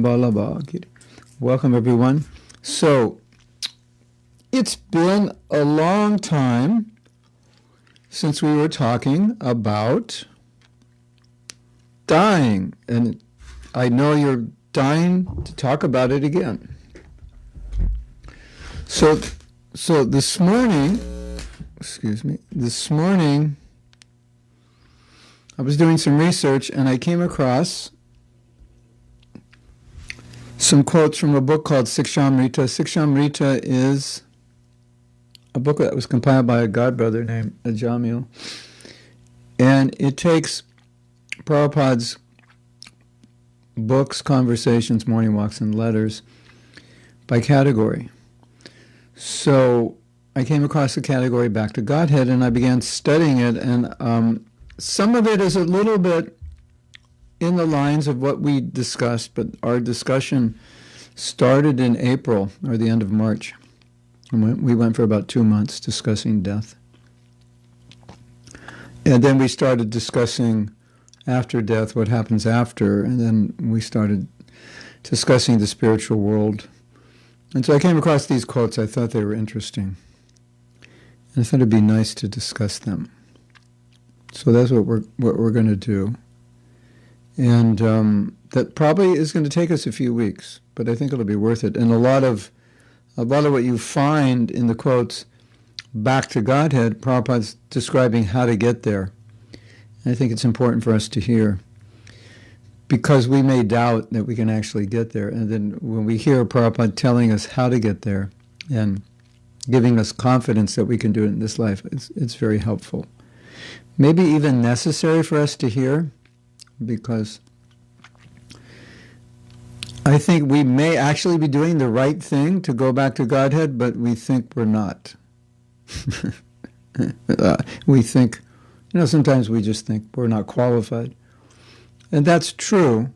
Balabha. Welcome, everyone. So, it's been a long time since we were talking about dying, and I know you're dying to talk about it again. So this morning, I was doing some research and I came across some quotes from a book called Sikshamrita. Sikshamrita is a book that was compiled by a godbrother named Ajamil, and it takes Prabhupada's books, conversations, morning walks, and letters by category. So I came across the category Back to Godhead, and I began studying it, and some of it is a little bit in the lines of what we discussed, but our discussion started in April or the end of March. And we went for about 2 months discussing death. And then we started discussing after death, what happens after, and then we started discussing the spiritual world. And so I came across these quotes. I thought they were interesting. And I thought it'd be nice to discuss them. So that's what we're going to do. And that probably is going to take us a few weeks, but I think it'll be worth it. And a lot of what you find in the quotes Back to Godhead, Prabhupada's describing how to get there. And I think it's important for us to hear, because we may doubt that we can actually get there. And then when we hear Prabhupada telling us how to get there and giving us confidence that we can do it in this life, it's very helpful. Maybe even necessary for us to hear, because I think we may actually be doing the right thing to go back to Godhead, but we think we're not. We think, sometimes we just think we're not qualified. And that's true,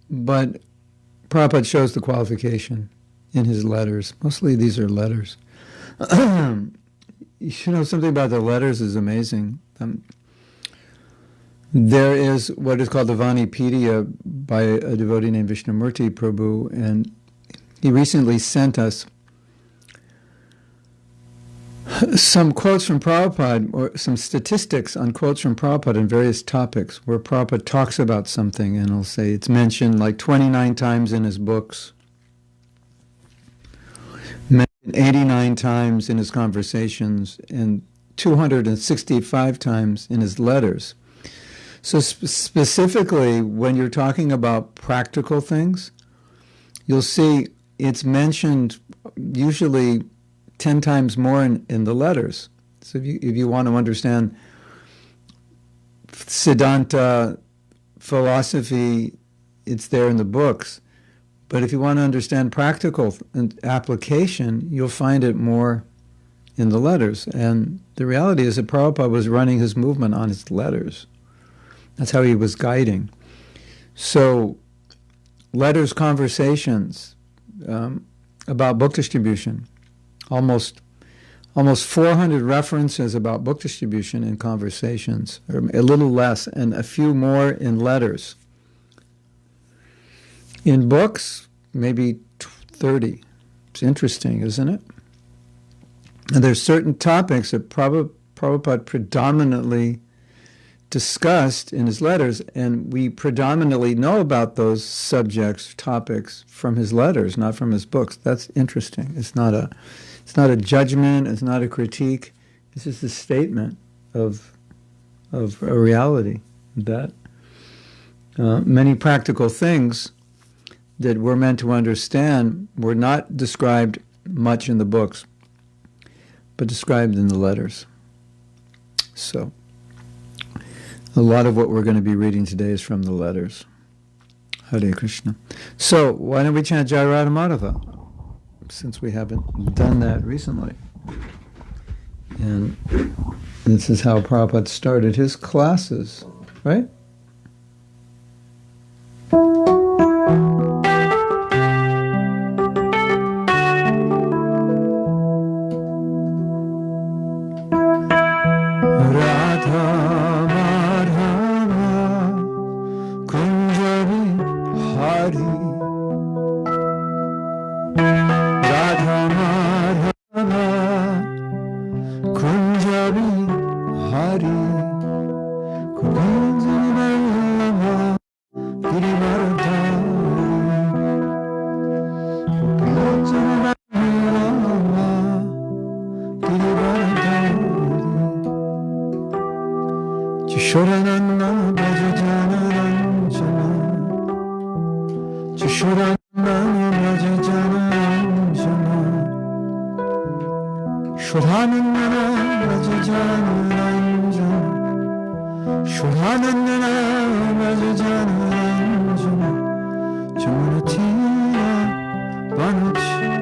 but Prabhupada shows the qualification in his letters. Mostly these are letters. Something about the letters is amazing. There is what is called the Vanipedia by a devotee named Vishnumurti Prabhu, and he recently sent us some quotes from Prabhupada, or some statistics on quotes from Prabhupada on various topics, where Prabhupada talks about something, and he'll say it's mentioned like 29 times in his books, 89 times in his conversations, and 265 times in his letters. So specifically, when you're talking about practical things, you'll see it's mentioned usually 10 times more in the letters. So if you want to understand Siddhanta, philosophy, it's there in the books. But if you want to understand practical application, you'll find it more in the letters. And the reality is that Prabhupada was running his movement on his letters. That's how he was guiding. So, letters, conversations about book distribution, almost 400 references about book distribution in conversations, or a little less, and a few more in letters. In books, maybe 30. It's interesting, isn't it? And there's certain topics that Prabhupada predominantly discussed in his letters, and we predominantly know about those subjects, topics from his letters, not from his books. That's interesting. It's not a judgment. It's not a critique. It's just a statement of a reality that many practical things that we're meant to understand were not described much in the books, but described in the letters. So, a lot of what we're going to be reading today is from the letters. Hare Krishna. So, why don't we chant Jai Radha Madhava, since we haven't done that recently. And this is how Prabhupada started his classes, right? Hari Radha Madhava Kunjabi Hari Kunjani Vallabha Girivaradhari Kunjani Vallabha Girivaradhari Jishodananda Bhajajana Ranjana Jishodananda Bhajajana Ranjana Shudhanandana Bhajajana Ranjana Shudhanandana Bhajajana Ranjana Jamunatira Vanachari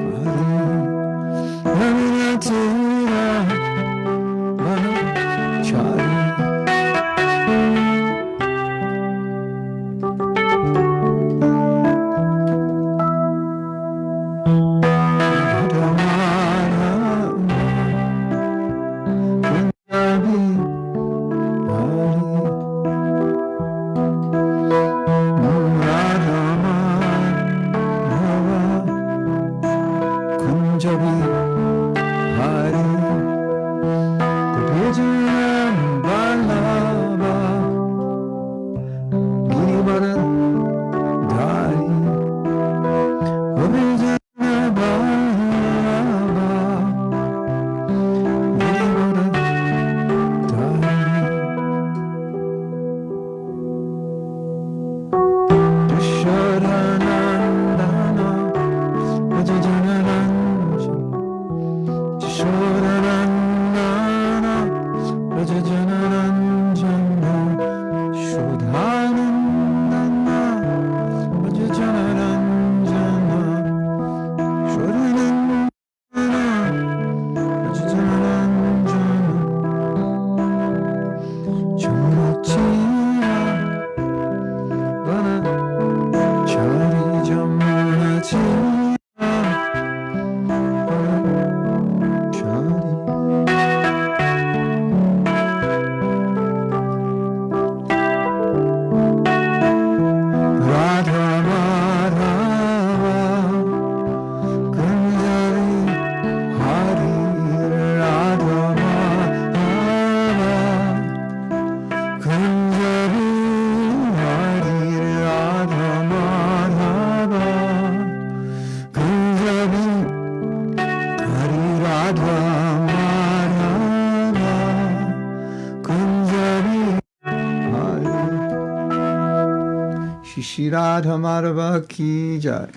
Raminatira Vanachari Shri Radha Madhava ki jai.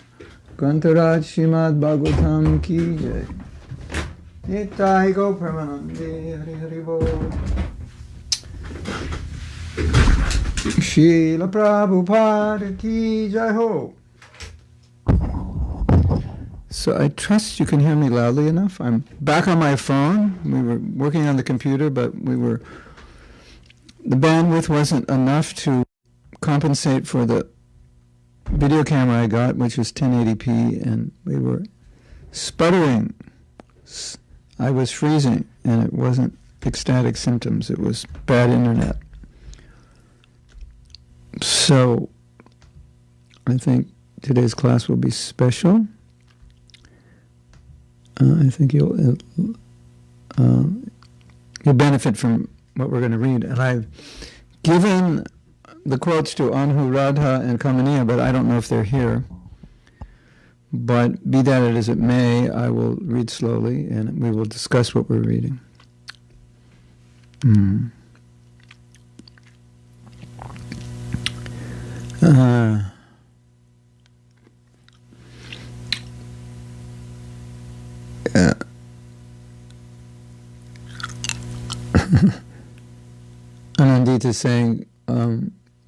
Grantaraj Srimad Bhagavatam ki jai. Nitai Go Pramanande Hari Hari Bol. Srila Prabhupada ki jai ho. So I trust you can hear me loudly enough. I'm back on my phone. We were working on the computer, but the bandwidth wasn't enough to compensate for the video camera I got, which was 1080p, and we were sputtering. I was freezing, and it wasn't ecstatic symptoms. It was bad internet. So I think today's class will be special. I think you'll benefit from what we're going to read. And I've given the quotes to Anhu, Radha, and Kamaniya, but I don't know if they're here. But be that as it may, I will read slowly, and we will discuss what we're reading. Anandita is saying,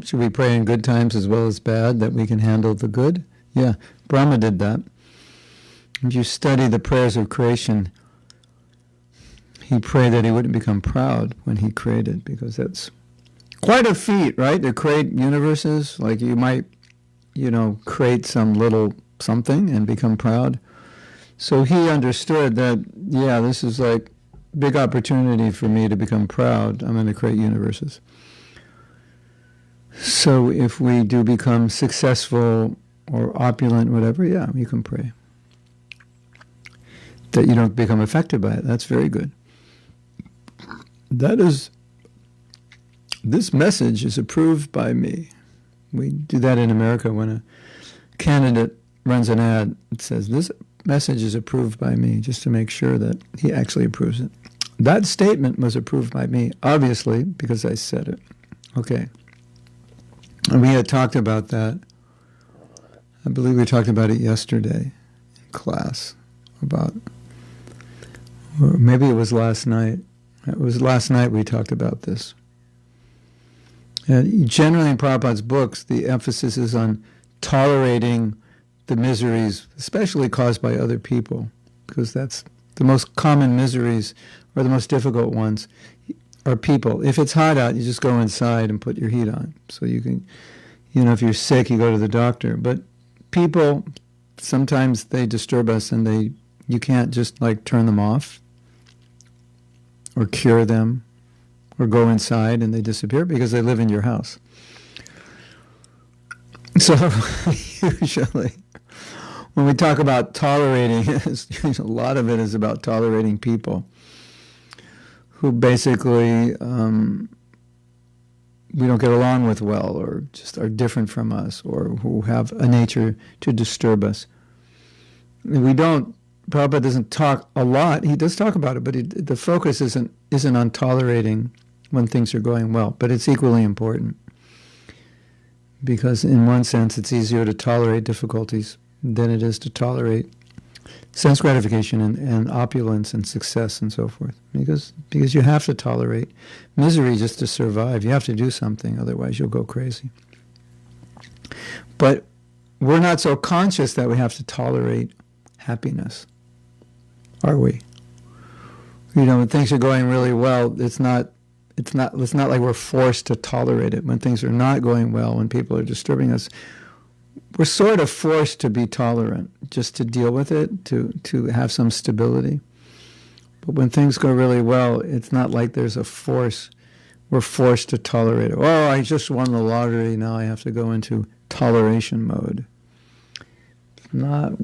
should we pray in good times as well as bad, that we can handle the good? Yeah, Brahma did that. If you study the prayers of creation, he prayed that he wouldn't become proud when he created, because that's quite a feat, right? To create universes, like you might, create some little something and become proud. So he understood that, yeah, this is like big opportunity for me to become proud. I'm going to create universes. So if we do become successful or opulent, whatever, yeah, you can pray. That you don't become affected by it. That's very good. This message is approved by me. We do that in America when a candidate runs an ad. It says, this message is approved by me, just to make sure that he actually approves it. That statement was approved by me, obviously, because I said it. Okay. And we had talked about that. I believe we talked about it yesterday in class, or maybe it was last night. It was last night we talked about this. And generally in Prabhupada's books, the emphasis is on tolerating the miseries, especially caused by other people, because that's the most common miseries, or the most difficult ones, are people. If it's hot out, you just go inside and put your heat on. So you can, if you're sick, you go to the doctor. But people, sometimes they disturb us, and you can't just turn them off or cure them or go inside and they disappear because they live in your house. So usually when we talk about tolerating, a lot of it is about tolerating people who basically we don't get along with well, or just are different from us, or who have a nature to disturb us. Prabhupada doesn't talk a lot. He does talk about it, but the focus isn't on tolerating when things are going well. But it's equally important, because in one sense it's easier to tolerate difficulties than it is to tolerate sense gratification and opulence and success and so forth. Because you have to tolerate misery just to survive. You have to do something, otherwise you'll go crazy. But we're not so conscious that we have to tolerate happiness, are we? When things are going really well, it's not like we're forced to tolerate it. When things are not going well, when people are disturbing us, we're sort of forced to be tolerant, just to deal with it, to have some stability. But when things go really well, it's not like there's a force. We're forced to tolerate it. Oh, I just won the lottery, now I have to go into toleration mode.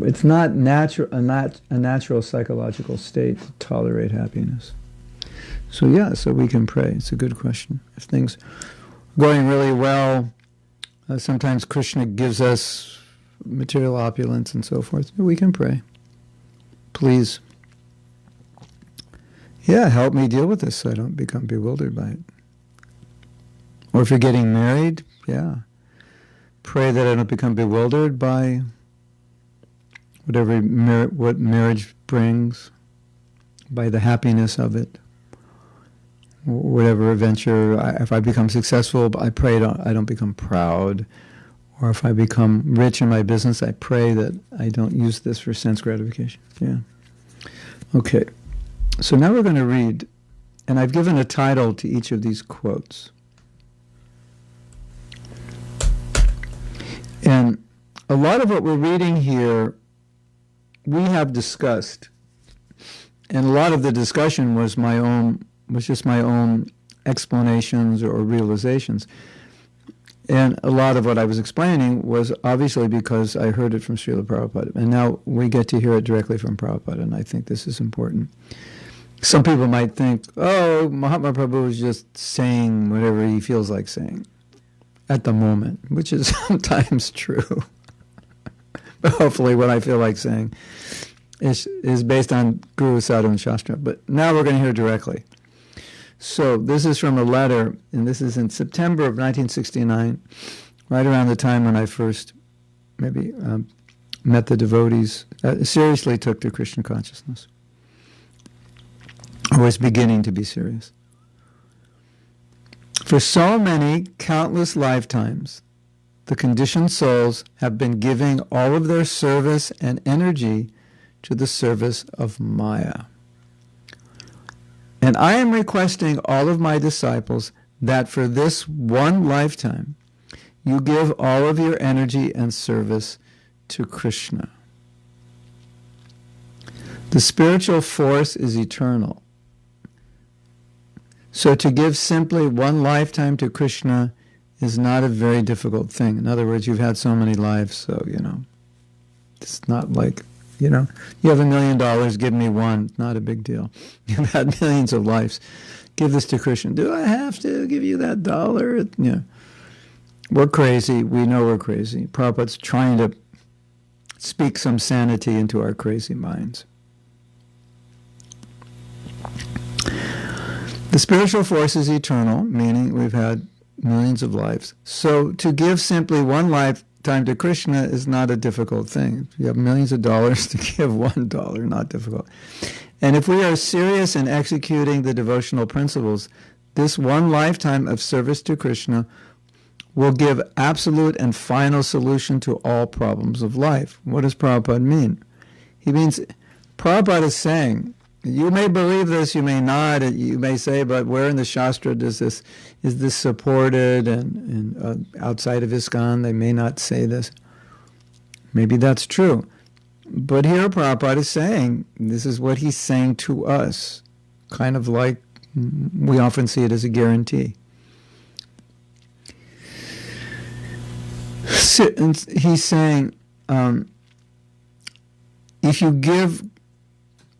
It's not a natural psychological state to tolerate happiness. So we can pray. It's a good question. If things are going really well, sometimes Krishna gives us material opulence and so forth. We can pray. Please, help me deal with this so I don't become bewildered by it. Or if you're getting married, pray that I don't become bewildered by what marriage brings, by the happiness of it. Whatever adventure, if I become successful, I pray I don't become proud. Or if I become rich in my business, I pray that I don't use this for sense gratification. Okay. So now we're going to read, and I've given a title to each of these quotes. And a lot of what we're reading here, we have discussed. And a lot of the discussion was just my own explanations or realizations. And a lot of what I was explaining was obviously because I heard it from Srila Prabhupada. And now we get to hear it directly from Prabhupada, and I think this is important. Some people might think, Mahatma Prabhu is just saying whatever he feels like saying at the moment, which is sometimes true. But hopefully what I feel like saying is based on Guru, Sadhu, and Shastra. But now we're going to hear directly. So this is from a letter, and this is in September of 1969, right around the time when I first met the devotees, seriously took to Krishna consciousness. I was beginning to be serious. For so many countless lifetimes, the conditioned souls have been giving all of their service and energy to the service of Maya. And I am requesting all of my disciples that for this one lifetime, you give all of your energy and service to Krishna. The spiritual force is eternal. So to give simply one lifetime to Krishna is not a very difficult thing. In other words, you've had so many lives, so, it's not like, you have $1 million, give me one. Not a big deal. You've had millions of lives. Give this to Krishna. Do I have to give you that dollar? We're crazy. We know we're crazy. Prabhupada's trying to speak some sanity into our crazy minds. The spiritual force is eternal, meaning we've had millions of lives. So to give simply one lifetime to Krishna is not a difficult thing. If you have millions of dollars to give $1, not difficult. And if we are serious in executing the devotional principles, this one lifetime of service to Krishna will give absolute and final solution to all problems of life. What does Prabhupada mean? He means, Prabhupada is saying, you may believe this, you may not, you may say, but where in the Shastra is this supported, and outside of ISKCON they may not say this. Maybe that's true. But here Prabhupada is saying, this is what he's saying to us, kind of like we often see it as a guarantee. He's saying, if you give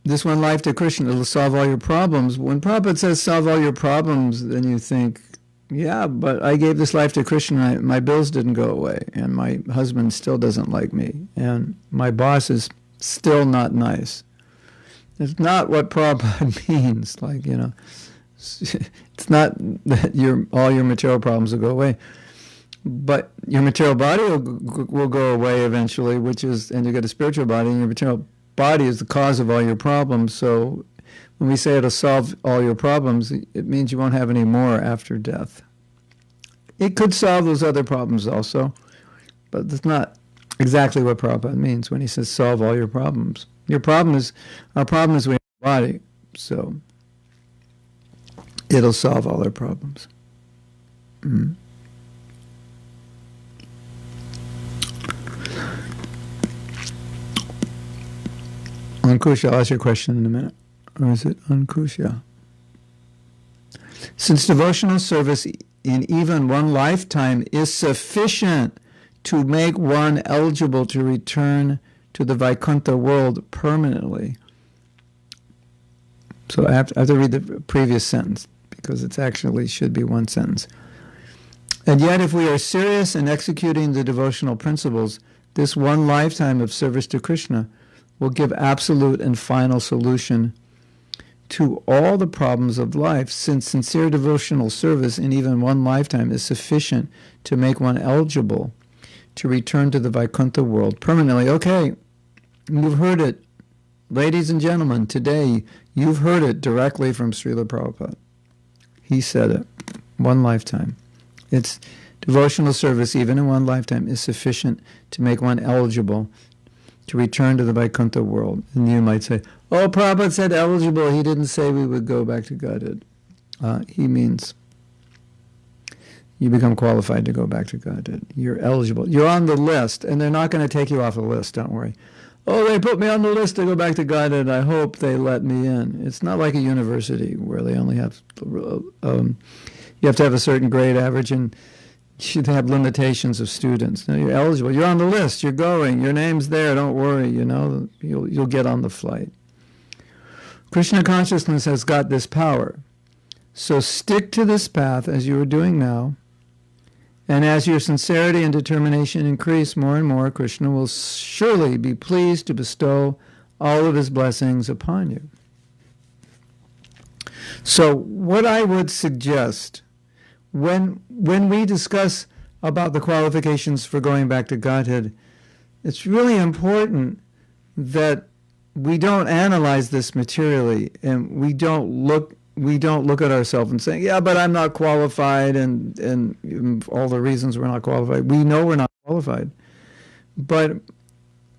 this one life to Krishna, it'll solve all your problems. When Prabhupada says solve all your problems, then you think, yeah, but I gave this life to Krishna, my bills didn't go away, and my husband still doesn't like me, and my boss is still not nice. It's not what Prabhupada means. Like, it's not that all your material problems will go away. But your material body will go away eventually, and you get a spiritual body, and your material body is the cause of all your problems. So when we say it'll solve all your problems, it means you won't have any more after death. It could solve those other problems also, but that's not exactly what Prabhupada means when he says solve all your problems. Our problem is we have a body, so it'll solve all our problems. Ankush, I'll ask you a question in a minute. Or is it Ankush? Yeah. Since devotional service in even one lifetime is sufficient to make one eligible to return to the Vaikuntha world permanently. So I have to read the previous sentence, because it actually should be one sentence. And yet, if we are serious in executing the devotional principles, this one lifetime of service to Krishna will give absolute and final solution to all the problems of life, since sincere devotional service in even one lifetime is sufficient to make one eligible to return to the Vaikuntha world permanently. Okay, you've heard it. Ladies and gentlemen, today you've heard it directly from Srila Prabhupada. He said it. One lifetime. It's devotional service, even in one lifetime, is sufficient to make one eligible to return to the Vaikuntha world. And you might say, oh, Prabhupada said eligible. He didn't say we would go back to Godhead. He means you become qualified to go back to Godhead. You're eligible. You're on the list, and they're not going to take you off the list, don't worry. Oh, they put me on the list to go back to Godhead. I hope they let me in. It's not like a university where they only have, you have to have a certain grade average, and you have limitations of students. Now you're eligible. You're on the list. You're going. Your name's there. Don't worry. You'll get on the flight. Krishna consciousness has got this power. So stick to this path as you are doing now. And as your sincerity and determination increase more and more, Krishna will surely be pleased to bestow all of his blessings upon you. So what I would suggest, when we discuss about the qualifications for going back to Godhead, it's really important that we don't analyze this materially, and we don't look at ourselves and say, yeah, but I'm not qualified, and all the reasons we're not qualified. We know we're not qualified. But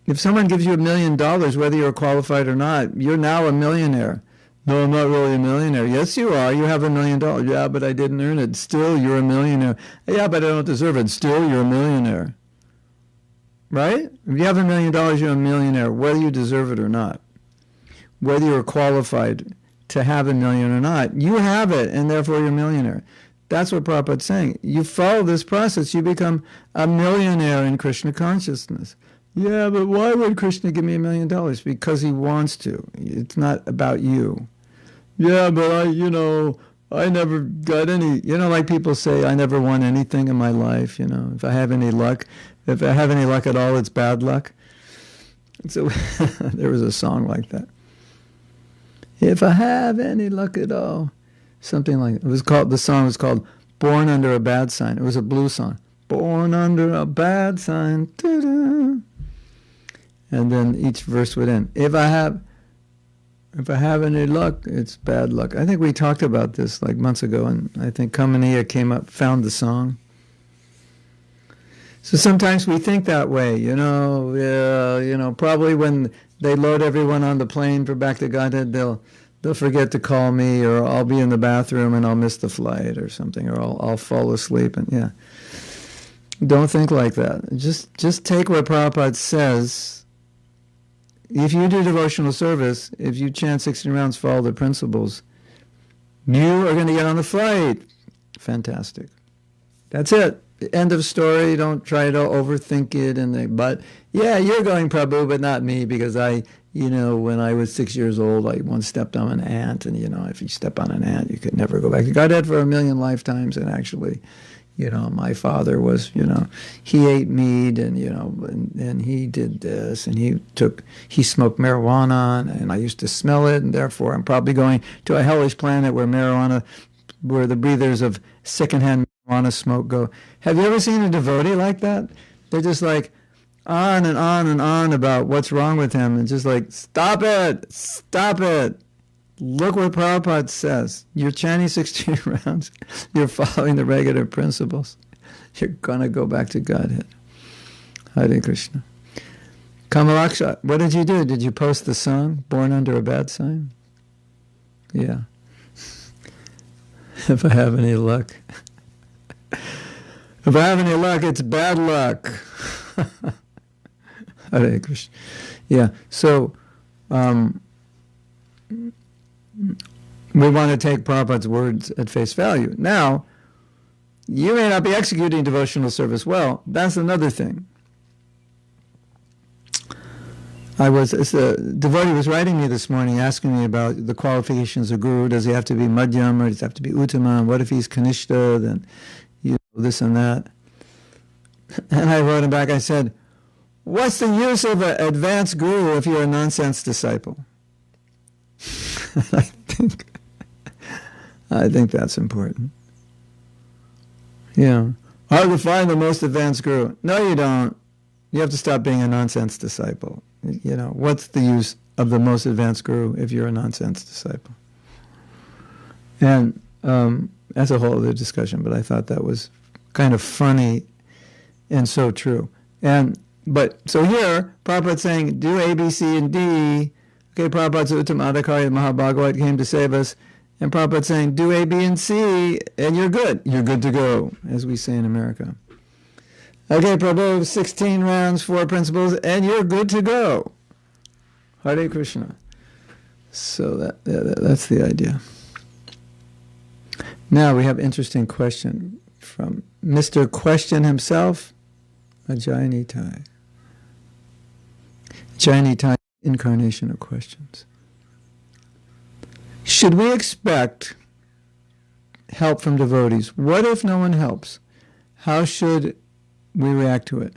if someone gives you $1 million, whether you're qualified or not, you're now a millionaire. No, I'm not really a millionaire. Yes, you are. You have $1 million. Yeah, but I didn't earn it. Still, you're a millionaire. Yeah, but I don't deserve it. Still, you're a millionaire. Right? If you have $1 million, you're a millionaire, whether you deserve it or not. Whether you're qualified to have $1 million or not, you have it, and therefore you're a millionaire. That's what Prabhupada's saying. You follow this process, you become a millionaire in Krishna consciousness. Yeah, but why would Krishna give me $1 million? Because he wants to. It's not about you. Yeah, but I never got any, like people say, I never won anything in my life, if I have any luck at all, it's bad luck. So there was a song like that. If I have any luck at all, something like the song was called Born Under a Bad Sign. It was a blues song. Born under a bad sign. Da-da. And then each verse would end. If I have any luck, it's bad luck. I think we talked about this like months ago, and I think Kamaniya found the song. So sometimes we think that way, probably when they load everyone on the plane for back to Godhead, they'll forget to call me, or I'll be in the bathroom and I'll miss the flight or something, or I'll fall asleep. And yeah, don't think like that. Just take what Prabhupada says. If you do devotional service, if you chant 16 rounds, follow the principles, you are going to get on the flight. Fantastic. That's it. End of story. Don't try to overthink it. But yeah, you're going, Prabhu, but not me, because when I was 6 years old, I once stepped on an ant, and if you step on an ant, you could never go back to Godhead for 1,000,000 lifetimes. And actually, my father was, he ate meat, and and he did this, and he smoked marijuana, and I used to smell it, and therefore I'm probably going to a hellish planet where the breathers of secondhand marijuana smoke go. Have you ever seen a devotee like that? They're just like on and on and on about what's wrong with him, and just like, stop it. Look what Prabhupada says. You're chanting 16 rounds. You're following the regular principles. You're going to go back to Godhead. Hare Krishna. Kamalaksha, what did you do? Did you post the song, Born Under a Bad Sign? Yeah. If I have any luck. If I have any luck, it's bad luck. Hare Krishna. Yeah, so we want to take Prabhupada's words at face value. Now, you may not be executing devotional service well. That's another thing. A devotee was writing me this morning, asking me about the qualifications of guru. Does he have to be madhyam, or does he have to be uttama? What if he's kanishta? Then this and that. And I wrote him back. I said, what's the use of an advanced guru if you're a nonsense disciple? I think that's important. Yeah. How to find the most advanced guru? No, you don't. You have to stop being a nonsense disciple. What's the use of the most advanced guru if you're a nonsense disciple? And that's a whole other discussion, but I thought that was kind of funny and so true. So here, Prabhupada's saying, do A, B, C, and D. Okay, Prabhupada's Uttama Adhikari, the Mahabhagavad came to save us. And Prabhupada's saying, do A, B, and C, and you're good. You're good to go, as we say in America. Okay, Prabhu, 16 rounds, 4 principles, and you're good to go. Hare Krishna. So that's the idea. Now we have an interesting question from Mr. Question himself, Ajay Nitai. Ajay Nitai, incarnation of questions. Should we expect help from devotees? What if no one helps? How should we react to it?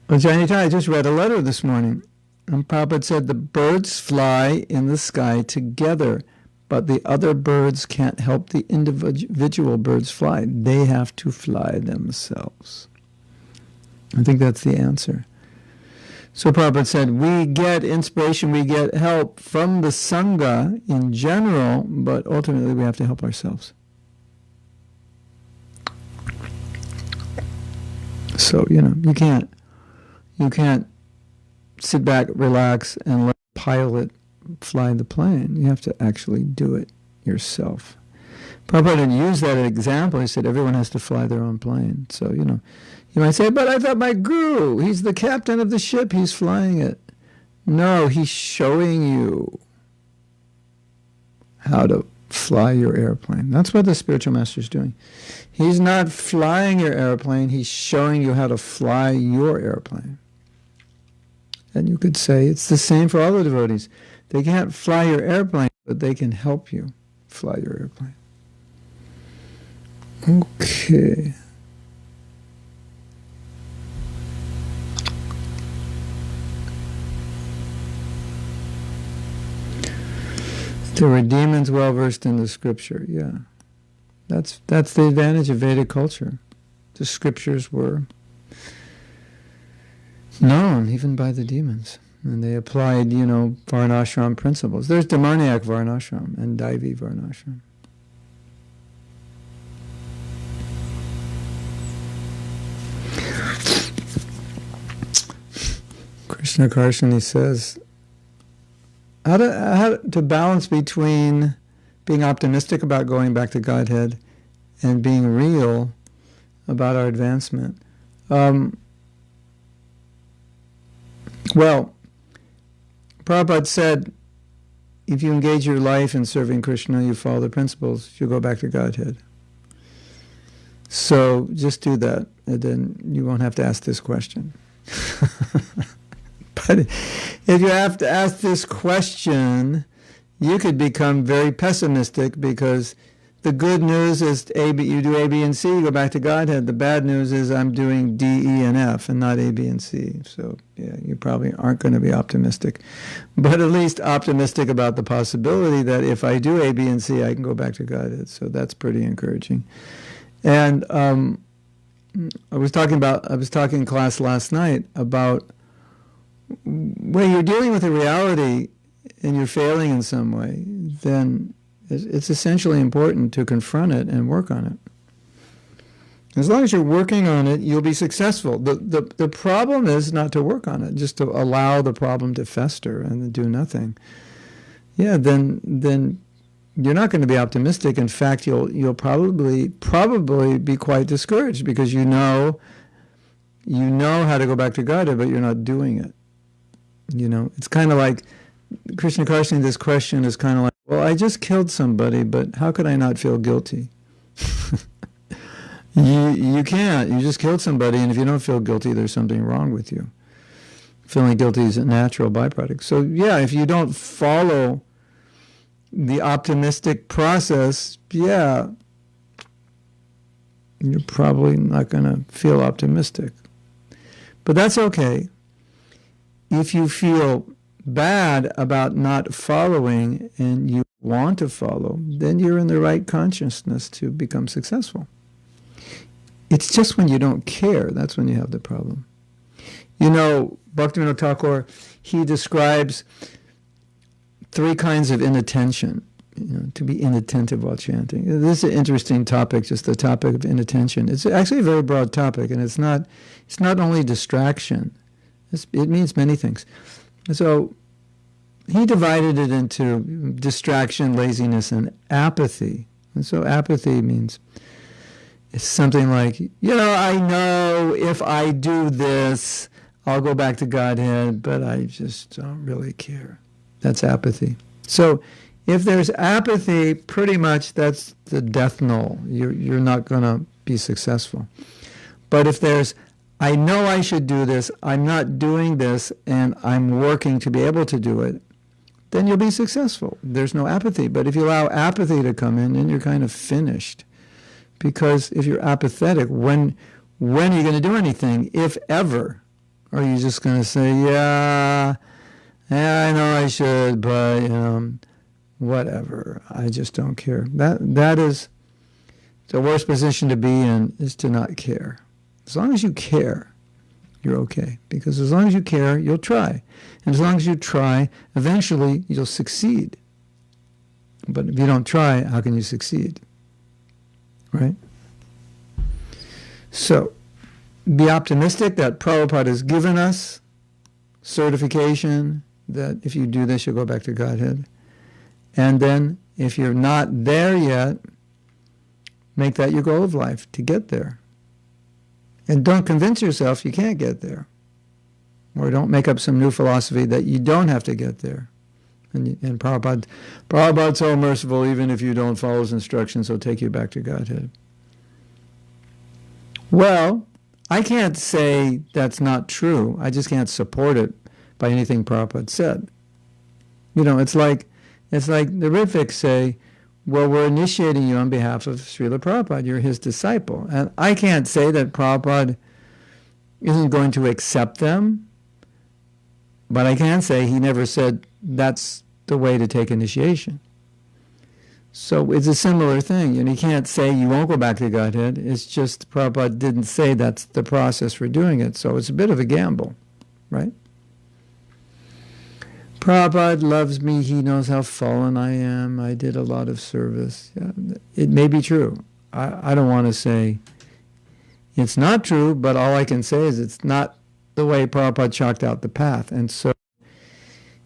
Ajay Nitai, I just read a letter this morning, and Prabhupada said the birds fly in the sky together, but the other birds can't help the individual birds fly. They have to fly themselves. I think that's the answer. So Prabhupada said, we get inspiration, we get help from the Sangha in general, but ultimately we have to help ourselves. So, you can't sit back, relax, and let the pilot fly the plane. You have to actually do it yourself. Prabhupada used that as an example. He said everyone has to fly their own plane. So, you might say, but I thought my guru, he's the captain of the ship, he's flying it. No, he's showing you how to fly your airplane. That's what the spiritual master is doing. He's not flying your airplane, he's showing you how to fly your airplane. And you could say it's the same for all the devotees. They can't fly your airplane, but they can help you fly your airplane. Okay. There were demons well versed in the scripture. Yeah, that's the advantage of Vedic culture. The scriptures were known even by the demons, and they applied, varnashram principles. There's demoniac varnashram and daivi varnashram. Krishna Karshani says, how to balance between being optimistic about going back to Godhead and being real about our advancement. Well, Prabhupada said, if you engage your life in serving Krishna, you follow the principles, you'll go back to Godhead. So just do that, and then you won't have to ask this question. But if you have to ask this question, you could become very pessimistic, because the good news is you do A, B, and C, you go back to Godhead. The bad news is I'm doing D, E, and F, and not A, B, and C. So, yeah, you probably aren't going to be optimistic. But at least optimistic about the possibility that if I do A, B, and C, I can go back to Godhead. So that's pretty encouraging. And I was talking in class last night about when you're dealing with a reality and you're failing in some way, then it's essentially important to confront it and work on it. As long as you're working on it, you'll be successful. The problem is not to work on it, just to allow the problem to fester and do nothing. Yeah, then you're not going to be optimistic. In fact, you'll probably be quite discouraged, because you know how to go back to God, but you're not doing it. It's kind of like Krishna Karshani. This question is kind of like, well, I just killed somebody, but how could I not feel guilty? You can't. You just killed somebody, and if you don't feel guilty, there's something wrong with you. Feeling guilty is a natural byproduct. So yeah, if you don't follow the optimistic process, yeah, you're probably not going to feel optimistic. But that's okay. If you feel bad about not following and you want to follow, then you're in the right consciousness to become successful. It's just when you don't care, that's when you have the problem. Bhaktivinoda Thakur, he describes 3 kinds of inattention, to be inattentive while chanting. This is an interesting topic, just the topic of inattention. It's actually a very broad topic, and it's not only distraction. It means many things. So he divided it into distraction, laziness, and apathy. And so apathy means it's something like, I know if I do this, I'll go back to Godhead, but I just don't really care. That's apathy. So if there's apathy, pretty much that's the death knell. You're not going to be successful. But if there's, I know I should do this, I'm not doing this, and I'm working to be able to do it, then you'll be successful. There's no apathy. But if you allow apathy to come in, then you're kind of finished. Because if you're apathetic, when are you going to do anything, if ever? Or are you just going to say, yeah, I know I should, but, whatever, I just don't care. That is the worst position to be in, is to not care. As long as you care, you're okay. Because as long as you care, you'll try. And as long as you try, eventually you'll succeed. But if you don't try, how can you succeed? Right? So, be optimistic that Prabhupada has given us certification that if you do this, you'll go back to Godhead. And then, if you're not there yet, make that your goal of life, to get there. And don't convince yourself you can't get there. Or don't make up some new philosophy that you don't have to get there. And Prabhupada's so merciful, even if you don't follow his instructions, he'll take you back to Godhead. Well, I can't say that's not true. I just can't support it by anything Prabhupada said. It's like the Ritvik say, well, we're initiating you on behalf of Srila Prabhupada. You're his disciple. And I can't say that Prabhupada isn't going to accept them, but I can say he never said that's the way to take initiation. So it's a similar thing. And you can't say you won't go back to Godhead. It's just Prabhupada didn't say that's the process for doing it. So it's a bit of a gamble, right? Prabhupada loves me. He knows how fallen I am. I did a lot of service. Yeah, it may be true. I don't want to say it's not true, but all I can say is it's not the way Prabhupada chalked out the path. And so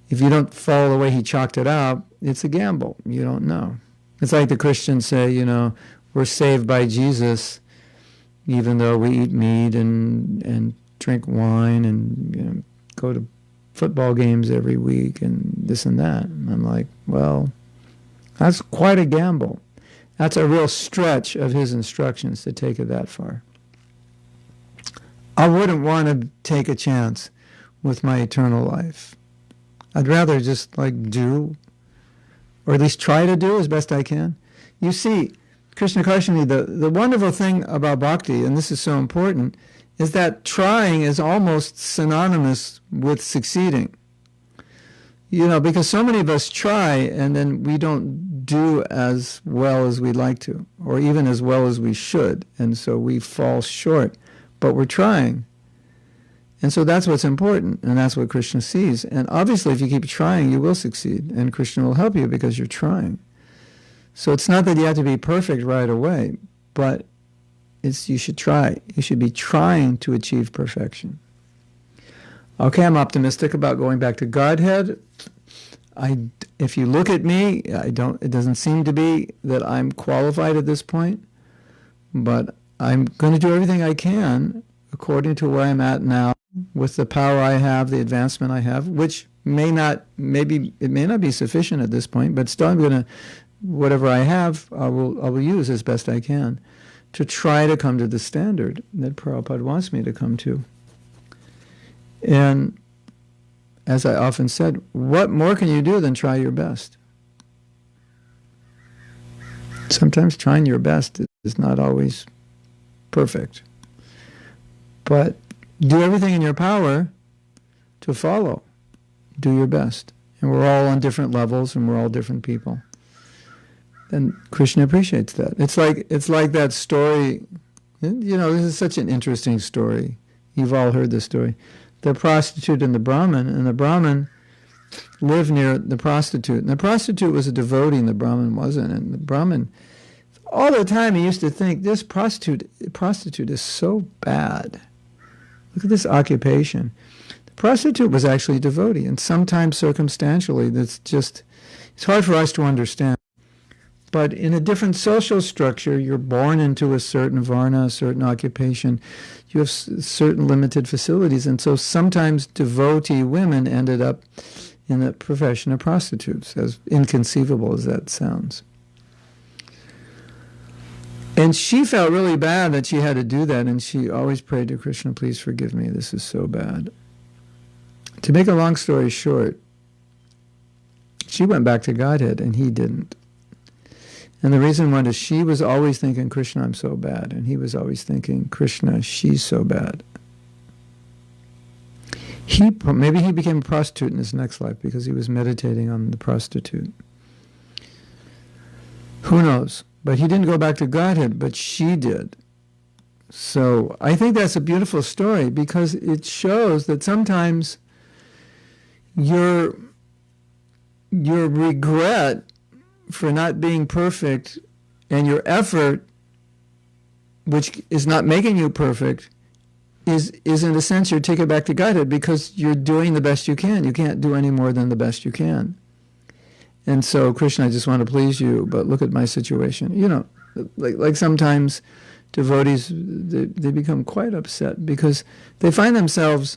if you don't follow the way he chalked it out, it's a gamble. You don't know. It's like the Christians say, we're saved by Jesus even though we eat meat and drink wine and go to football games every week and this and that. And I'm like, well, that's quite a gamble. That's a real stretch of his instructions to take it that far. I wouldn't want to take a chance with my eternal life. I'd rather just do, or at least try to do as best I can. You see, Krishna Karshani, the wonderful thing about bhakti, and this is so important, is that trying is almost synonymous with succeeding. Because so many of us try and then we don't do as well as we'd like to, or even as well as we should, and so we fall short. But we're trying. And so that's what's important, and that's what Krishna sees. And obviously, if you keep trying, you will succeed, and Krishna will help you because you're trying. So it's not that you have to be perfect right away, but you should try. You should be trying to achieve perfection. Okay, I'm optimistic about going back to Godhead. If you look at me, it doesn't seem to be that I'm qualified at this point, but I'm going to do everything I can according to where I'm at now, with the power I have, the advancement I have, which may not be sufficient at this point, but still I'm going to, whatever I have, I will use as best I can to try to come to the standard that Prabhupada wants me to come to. And as I often said, what more can you do than try your best? Sometimes trying your best is not always perfect. But do everything in your power to follow. Do your best. And we're all on different levels and we're all different people. And Krishna appreciates that. It's like that story. This is such an interesting story. You've all heard this story. The prostitute and the Brahmin lived near the prostitute. And the prostitute was a devotee and the Brahmin wasn't. And the Brahmin, all the time he used to think, this prostitute is so bad. Look at this occupation. The prostitute was actually a devotee, and sometimes circumstantially, it's hard for us to understand. But in a different social structure, you're born into a certain varna, a certain occupation. You have certain limited facilities. And so sometimes devotee women ended up in the profession of prostitutes, as inconceivable as that sounds. And she felt really bad that she had to do that, and she always prayed to Krishna, please forgive me, this is so bad. To make a long story short, she went back to Godhead, and he didn't. And the reason was she was always thinking, Krishna, I'm so bad. And he was always thinking, Krishna, she's so bad. Maybe he became a prostitute in his next life because he was meditating on the prostitute. Who knows? But he didn't go back to Godhead, but she did. So I think that's a beautiful story because it shows that sometimes your regret for not being perfect and your effort, which is not making you perfect, is in a sense your ticket back to Godhead because you're doing the best you can. You can't do any more than the best you can. And so, Krishna, I just want to please you, but look at my situation. Like sometimes devotees, they become quite upset because they find themselves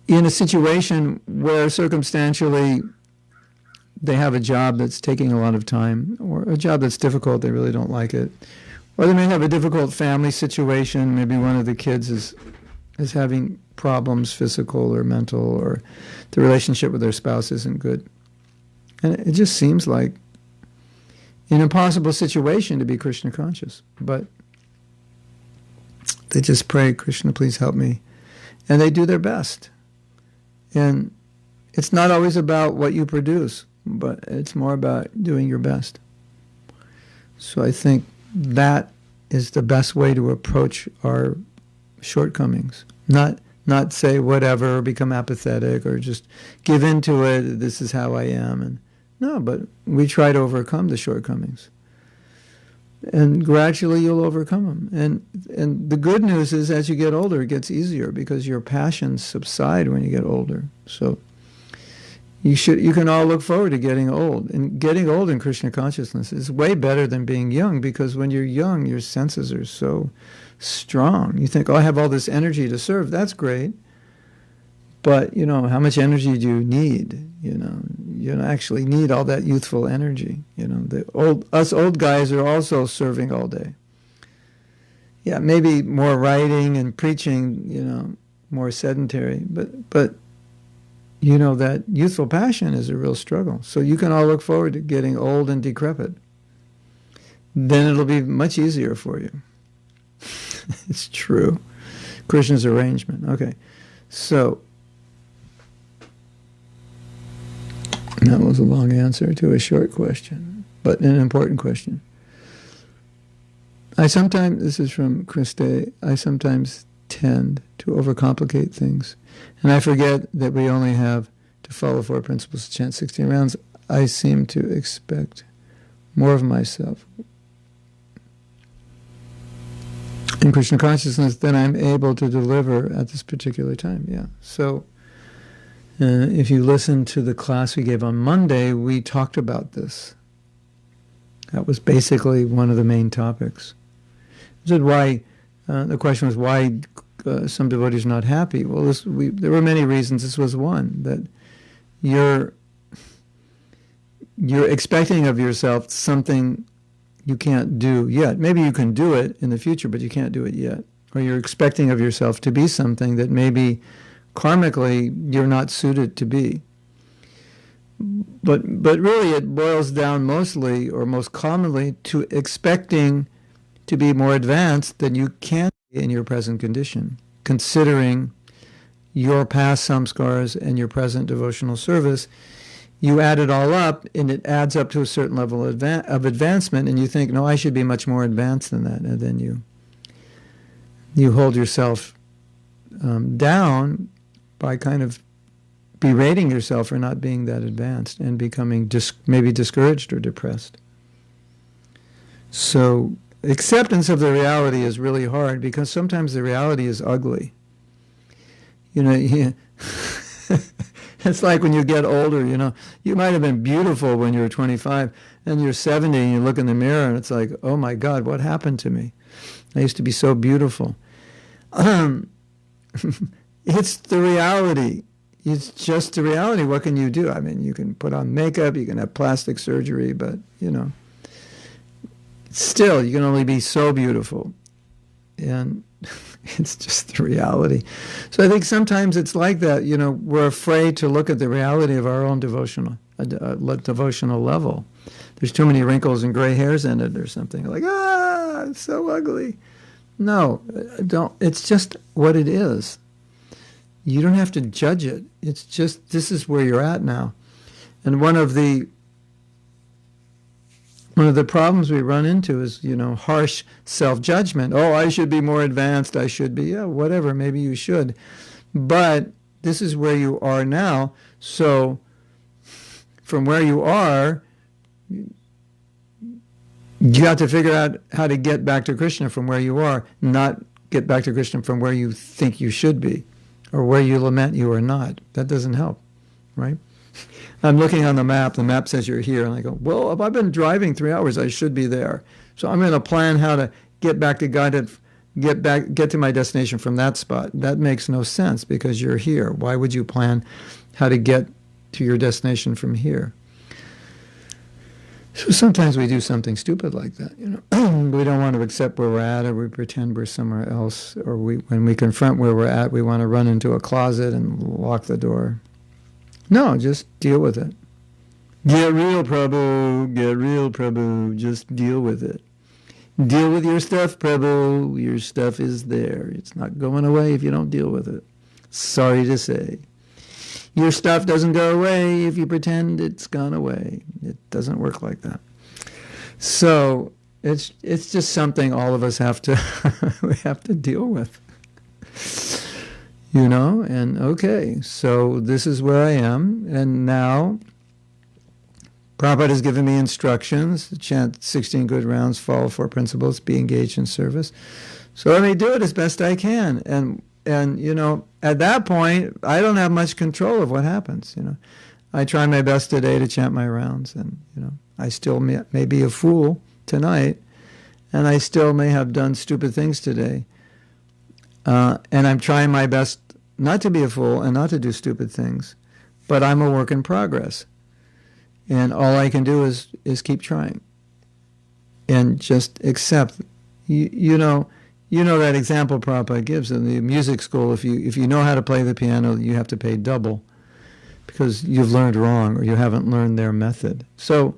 in a situation where circumstantially they have a job that's taking a lot of time, or a job that's difficult, they really don't like it, or they may have a difficult family situation, maybe one of the kids is having problems, physical or mental, or the relationship with their spouse isn't good. And it just seems like an impossible situation to be Krishna conscious. But they just pray, Krishna, please help me. And they do their best. And it's not always about what you produce, but it's more about doing your best. So I think that is the best way to approach our shortcomings. Not say whatever, or become apathetic, or just give in to it, this is how I am. And no, but we try to overcome the shortcomings. And gradually you'll overcome them. And the good news is, as you get older, it gets easier, because your passions subside when you get older. So you can all look forward to getting old. And getting old in Krishna consciousness is way better than being young, because when you're young, your senses are so strong. You think, oh, I have all this energy to serve. That's great. But, how much energy do you need? You don't actually need all that youthful energy. Us old guys are also serving all day. Yeah, maybe more writing and preaching, more sedentary. But that youthful passion is a real struggle. So you can all look forward to getting old and decrepit. Then it'll be much easier for you. It's true. Krishna's arrangement. Okay. So that was a long answer to a short question, but an important question. This is from Christe, I sometimes tend to overcomplicate things, and I forget that we only have to follow 4 principles to chant 16 rounds. I seem to expect more of myself in Krishna consciousness than I'm able to deliver at this particular time. Yeah. So if you listen to the class we gave on Monday, we talked about this. That was basically one of the main topics. The question was why some devotees are not happy. Well, there were many reasons. This was one, that you're expecting of yourself something you can't do yet. Maybe you can do it in the future, but you can't do it yet. Or you're expecting of yourself to be something that maybe karmically you're not suited to be. But really it boils down mostly, or most commonly, to expecting to be more advanced than you can be in your present condition, considering your past samskars and your present devotional service. You add it all up, and it adds up to a certain level of advancement, and you think, no, I should be much more advanced than that. And then you hold yourself down by kind of berating yourself for not being that advanced and becoming maybe discouraged or depressed. So acceptance of the reality is really hard, because sometimes the reality is ugly. It's like when you get older, you might have been beautiful when you were 25, and you're 70 and you look in the mirror and it's like, oh my God, what happened to me? I used to be so beautiful. It's the reality. It's just the reality. What can you do? I mean, you can put on makeup, you can have plastic surgery, but, still, you can only be so beautiful. And it's just the reality. So I think sometimes it's like that. We're afraid to look at the reality of our own devotional level. There's too many wrinkles and gray hairs in it or something. Like, it's so ugly. No, don't. It's just what it is. You don't have to judge it. It's just, this is where you're at now. And one of the problems we run into is, harsh self-judgment. Oh, I should be more advanced. I should be, whatever, maybe you should. But this is where you are now. So from where you are, you have to figure out how to get back to Krishna from where you are, not get back to Krishna from where you think you should be, or where you lament you are not. That doesn't help, right? I'm looking on the map says you're here, and I go, well, if I've been driving 3 hours, I should be there. So I'm going to plan how to get back to guided get to my destination from that spot. That makes no sense because you're here. Why would you plan how to get to your destination from here? So sometimes we do something stupid like that, you know. We don't want to accept where we're at, or we pretend we're somewhere else, or when we confront where we're at, we want to run into a closet and lock the door. No, just deal with it. Get real, Prabhu. Get real, Prabhu. Just deal with it. Deal with your stuff, Prabhu. Your stuff is there. It's not going away if you don't deal with it. Sorry to say. Your stuff doesn't go away if you pretend it's gone away. It doesn't work like that. So it's just something all of us have to we have to deal with. You know, and okay, so this is where I am, and now Prabhupada has given me instructions to chant 16 good rounds, follow 4 principles, be engaged in service. So let me do it as best I can. And you know, at that point, I don't have much control of what happens, you know. I try my best today to chant my rounds, and, you know, I still may be a fool tonight, and I still may have done stupid things today. And I'm trying my best not to be a fool and not to do stupid things, but I'm a work in progress. And all I can do is keep trying and just accept. You know that example Prabhupada gives in the music school. If you know how to play the piano, you have to pay double because you've learned wrong or you haven't learned their method. So,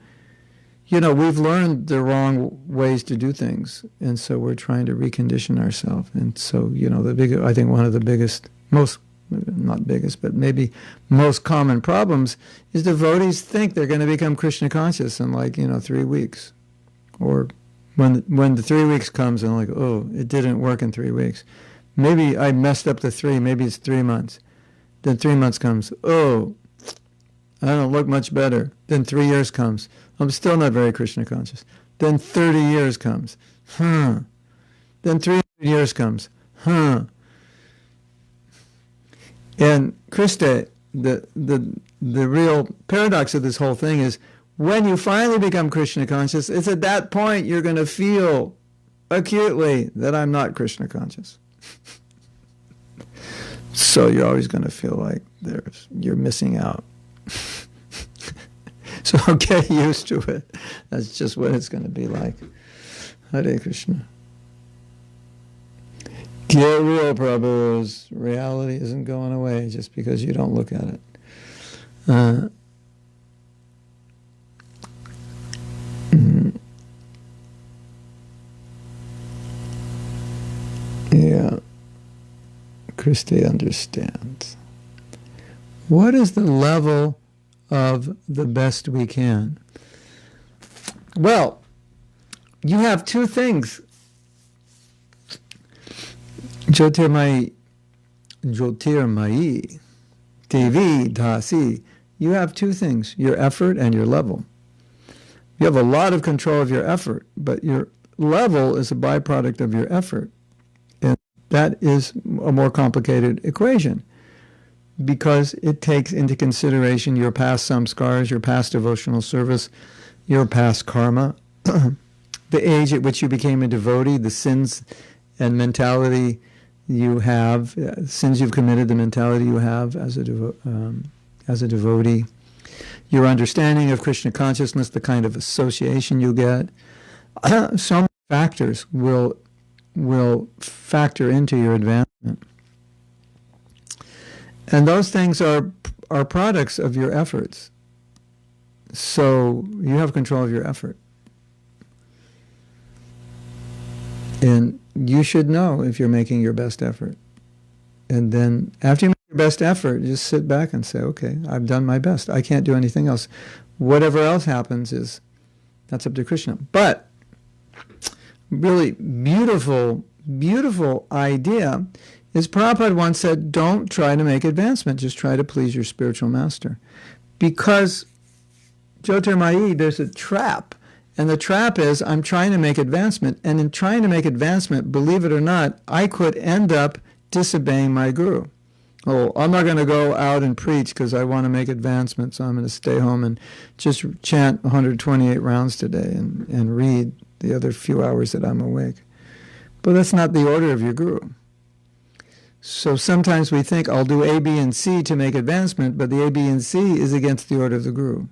you know, we've learned the wrong ways to do things, and so we're trying to recondition ourselves. And so, you know, I think one of the biggest, not biggest, but maybe most common problems is devotees think they're going to become Krishna conscious in 3 weeks. Or when the 3 weeks comes and like, oh, it didn't work in 3 weeks. Maybe I messed up the 3, maybe it's 3 months. Then 3 months comes, oh, I don't look much better. Then 3 years comes, I'm still not very Krishna conscious. Then 30 years comes, Then 300 years comes, And Krista, the real paradox of this whole thing is when you finally become Krishna conscious, it's at that point you're going to feel acutely that I'm not Krishna conscious. So you're always going to feel like you're missing out. So get used to it. That's just what it's going to be like. Hare Krishna. Get real, Prabhu's reality isn't going away just because you don't look at it. Yeah, Christy understands. What is the level of the best we can? Well, you have two things. Jyotirmayi, Devi, Dasi. You have two things, your effort and your level. You have a lot of control of your effort, but your level is a byproduct of your effort. And that is a more complicated equation because it takes into consideration your past samskaras, your past devotional service, your past karma, the age at which you became a devotee, the sins and mentality you have, sins you've committed, the mentality you have as a devotee, your understanding of Krishna consciousness, the kind of association you get. So many factors will factor into your advancement. And those things are products of your efforts. So you have control of your effort. And you should know if you're making your best effort. And then after you make your best effort, just sit back and say, okay, I've done my best. I can't do anything else. Whatever else happens that's up to Krishna. But really beautiful, beautiful idea is Prabhupada once said, don't try to make advancement, just try to please your spiritual master. Because, Jyotirmayi, there's a trap. And the trap is, I'm trying to make advancement. And in trying to make advancement, believe it or not, I could end up disobeying my guru. Oh, I'm not going to go out and preach because I want to make advancement, so I'm going to stay home and just chant 128 rounds today and read the other few hours that I'm awake. But that's not the order of your guru. So sometimes we think, I'll do A, B, and C to make advancement, but the A, B, and C is against the order of the guru.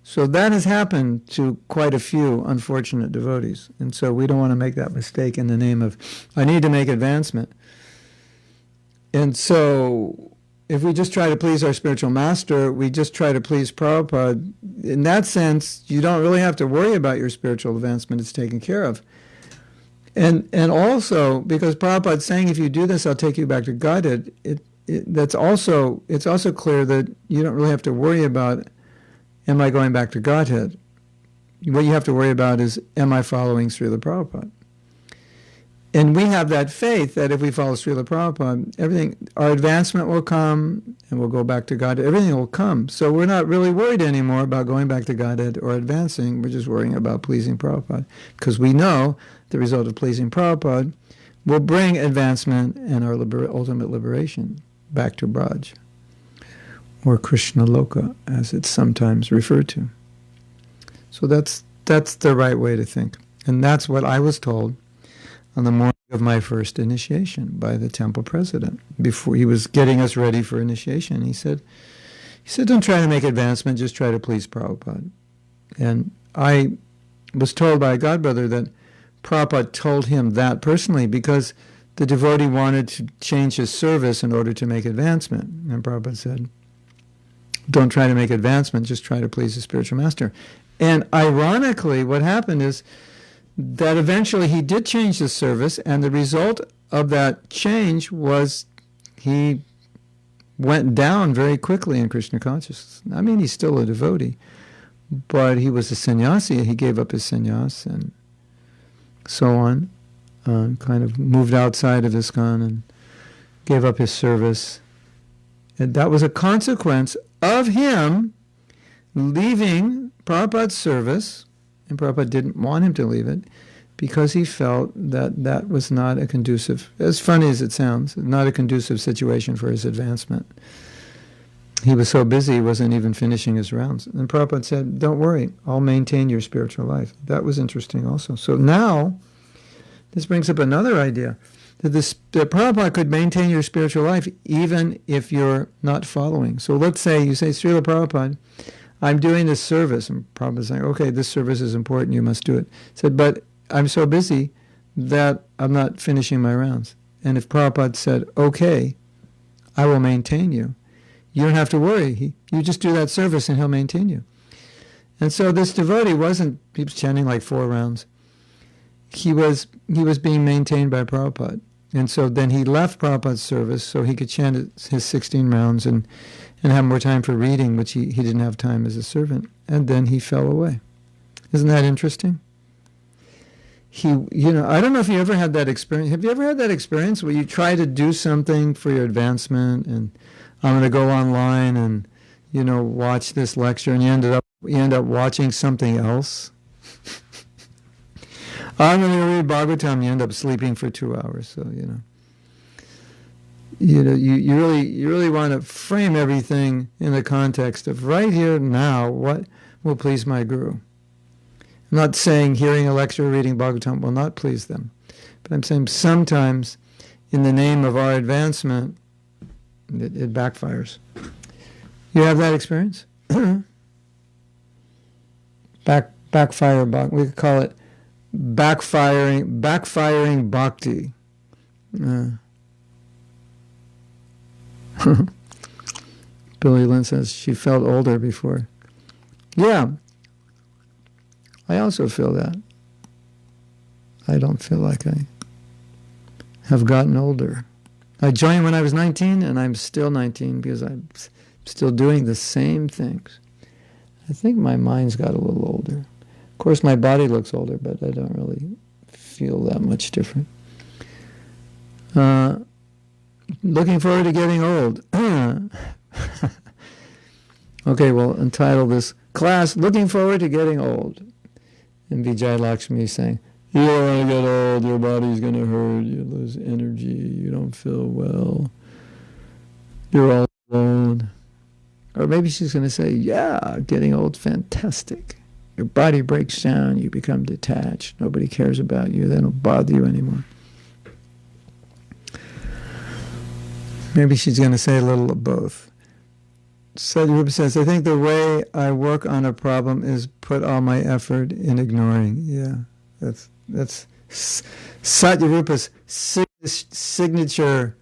So that has happened to quite a few unfortunate devotees. And so we don't want to make that mistake in the name of, I need to make advancement. And so if we just try to please our spiritual master, we just try to please Prabhupada. In that sense, you don't really have to worry about your spiritual advancement. It's taken care of. And also, because Prabhupada's saying, if you do this, I'll take you back to Godhead, it's also clear that you don't really have to worry about, am I going back to Godhead? What you have to worry about is, am I following Srila Prabhupada? And we have that faith that if we follow Srila Prabhupada, our advancement will come, and we'll go back to Godhead. Everything will come. So we're not really worried anymore about going back to Godhead or advancing. We're just worrying about pleasing Prabhupada. Because we know the result of pleasing Prabhupada will bring advancement and our ultimate liberation back to Braj, or Krishna Loka, as it's sometimes referred to. So that's the right way to think. And that's what I was told on the morning of my first initiation by the temple president. Before he was getting us ready for initiation, he said, don't try to make advancement, just try to please Prabhupada. And I was told by a godbrother that Prabhupada told him that personally because the devotee wanted to change his service in order to make advancement. And Prabhupada said, don't try to make advancement, just try to please the spiritual master. And ironically, what happened is that eventually he did change his service, and the result of that change was he went down very quickly in Krishna consciousness. I mean, he's still a devotee, but he was a sannyasi. He gave up his sannyas and so on, kind of moved outside of ISKCON and gave up his service. And that was a consequence of him leaving Prabhupada's service, and Prabhupada didn't want him to leave it because he felt that that was not a conducive, as funny as it sounds, not a conducive situation for his advancement. He was so busy he wasn't even finishing his rounds. And Prabhupada said, don't worry, I'll maintain your spiritual life. That was interesting also. So now, this brings up another idea, that Prabhupada could maintain your spiritual life even if you're not following. So let's say you say, Srila Prabhupada, I'm doing this service. And Prabhupada's saying, okay, this service is important, you must do it. He said, but I'm so busy that I'm not finishing my rounds. And if Prabhupada said, okay, I will maintain you, you don't have to worry. You just do that service and he'll maintain you. And so this devotee he was chanting like 4 rounds. He was being maintained by Prabhupada. And so then he left Prabhupada's service so he could chant his 16 rounds and have more time for reading, which he didn't have time as a servant. And then he fell away. Isn't that interesting? I don't know if you ever had that experience. Have you ever had that experience where you try to do something for your advancement and I'm going to go online and, watch this lecture, and you end up watching something else? I'm going to read Bhagavatam, you end up sleeping for 2 hours. So, you really want to frame everything in the context of right here, now, what will please my guru? I'm not saying hearing a lecture or reading Bhagavatam will not please them. But I'm saying sometimes, in the name of our advancement, it backfires. You have that experience? Backfire, we could call it backfiring bhakti. Billy Lynn says she felt older before. Yeah, I also feel that. I don't feel like I have gotten older. I joined when I was 19, and I'm still 19 because I'm still doing the same things. I think my mind's got a little older. Of course, my body looks older, but I don't really feel that much different. Looking forward to getting old. Okay, we'll entitle this class, Looking Forward to Getting Old. And Vijay Lakshmi saying, you don't want to get old, your body's going to hurt, you lose energy, you don't feel well, you're all alone. Or maybe she's going to say, yeah, getting old, fantastic. Your body breaks down, you become detached, nobody cares about you, they don't bother you anymore. Maybe she's going to say a little of both. Sadhyarupa says, I think the way I work on a problem is put all my effort in ignoring. Yeah, that's Sadhyarupa's signature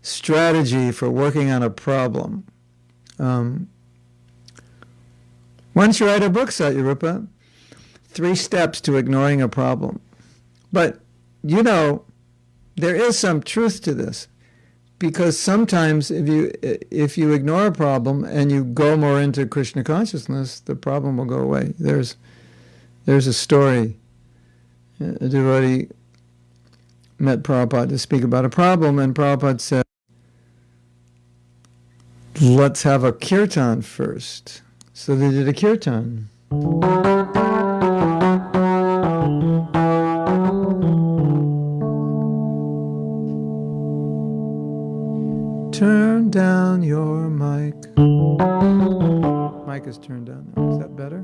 strategy for working on a problem. Why don't you write a book, Sadhyarupa? 3 steps to ignoring a problem. But, you know, there is some truth to this. Because sometimes if you ignore a problem and you go more into Krishna consciousness, the problem will go away. There's a story. A devotee met Prabhupada to speak about a problem, and Prabhupada said, let's have a kirtan first. So they did a kirtan. Turn down your mic. Mic is turned down now. Is that better?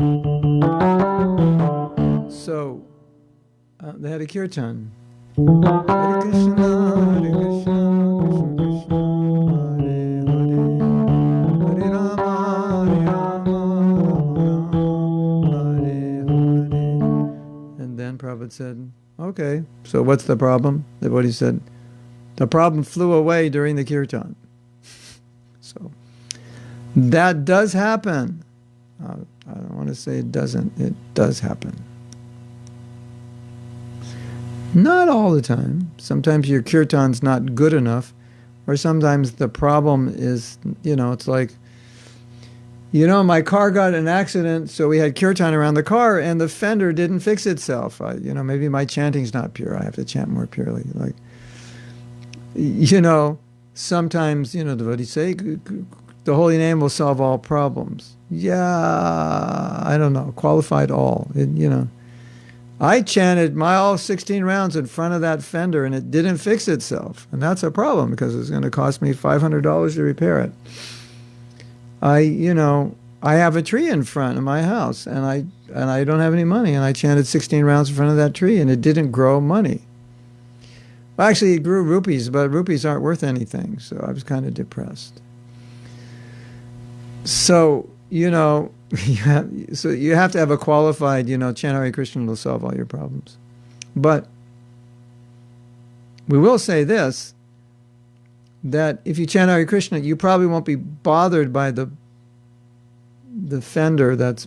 So, they had a kirtan. Hare Krishna, Hare Krishna, Krishna Krishna, Hare Hare, Hare Rama, Hare Rama, Rama Hare Hare. And then Prabhupada said, okay, so what's the problem? The devotee said, the problem flew away during the kirtan. So that does happen. I don't want to say it doesn't. It does happen. Not all the time. Sometimes your kirtan's not good enough, or sometimes the problem is, it's like, my car got in an accident, so we had kirtan around the car, and the fender didn't fix itself. Maybe my chanting's not pure. I have to chant more purely. Sometimes, devotees say, the holy name will solve all problems. Yeah, I don't know, qualified all. I chanted all 16 rounds in front of that fender, and it didn't fix itself. And that's a problem, because it's going to cost me $500 to repair it. I have a tree in front of my house, and I don't have any money, and I chanted 16 rounds in front of that tree, and it didn't grow money. Actually, it grew rupees, but rupees aren't worth anything, so I was kind of depressed. So, you have to have a qualified, chant Hare Krishna to solve all your problems. But we will say this, that if you chant Hare Krishna, you probably won't be bothered by the fender that's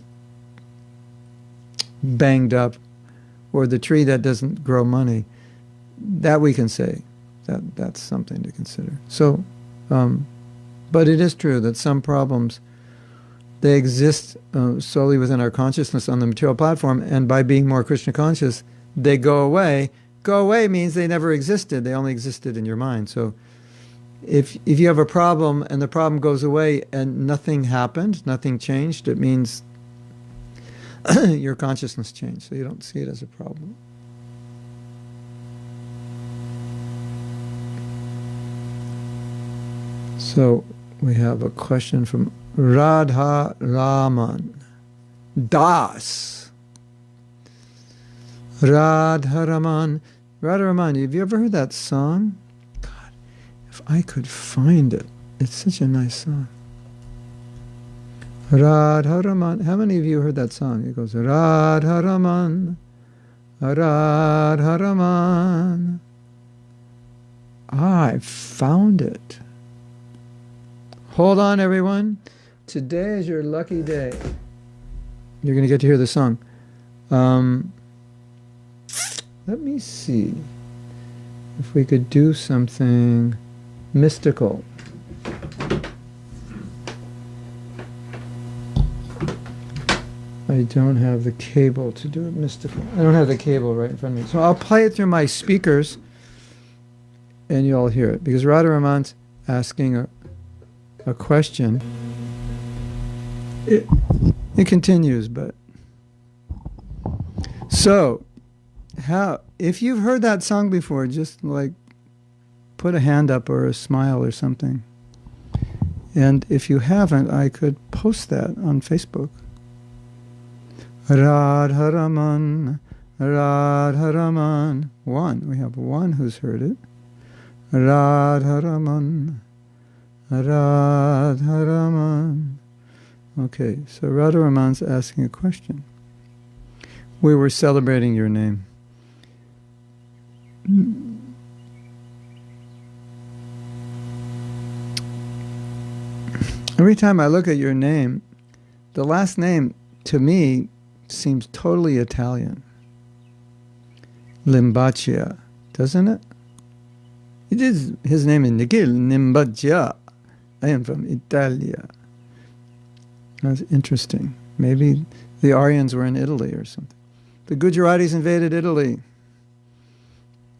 banged up or the tree that doesn't grow money. That we can say. That's something to consider. So, but it is true that some problems, they exist solely within our consciousness on the material platform, and by being more Krishna conscious, they go away. Go away means they never existed. They only existed in your mind. So if you have a problem and the problem goes away and nothing happened, nothing changed, it means your consciousness changed. So you don't see it as a problem. So we have a question from Radha Raman Das. Radha Raman. Radha Raman, have you ever heard that song? God, if I could find it. It's such a nice song. Radha Raman. How many of you heard that song? It goes, Radha Raman, Radha Raman. I found it. Hold on, everyone. Today is your lucky day. You're going to get to hear the song. Let me see if we could do something mystical. I don't have the cable to do it mystical. I don't have the cable right in front of me. So I'll play it through my speakers and you'll hear it. Because Radharaman's asking a question. It continues, but... So, if you've heard that song before, just like put a hand up or a smile or something. And if you haven't, I could post that on Facebook. Radharaman, Radharaman. One. We have one who's heard it. Radharaman, Radharaman. Okay, so Radharaman's asking a question. We were celebrating your name. Every time I look at your name, the last name to me seems totally Italian. Limbaccia, doesn't it? It is. His name is Nikhil Limbaccia. I am from Italia. That's interesting. Maybe the Aryans were in Italy or something. The Gujaratis invaded Italy,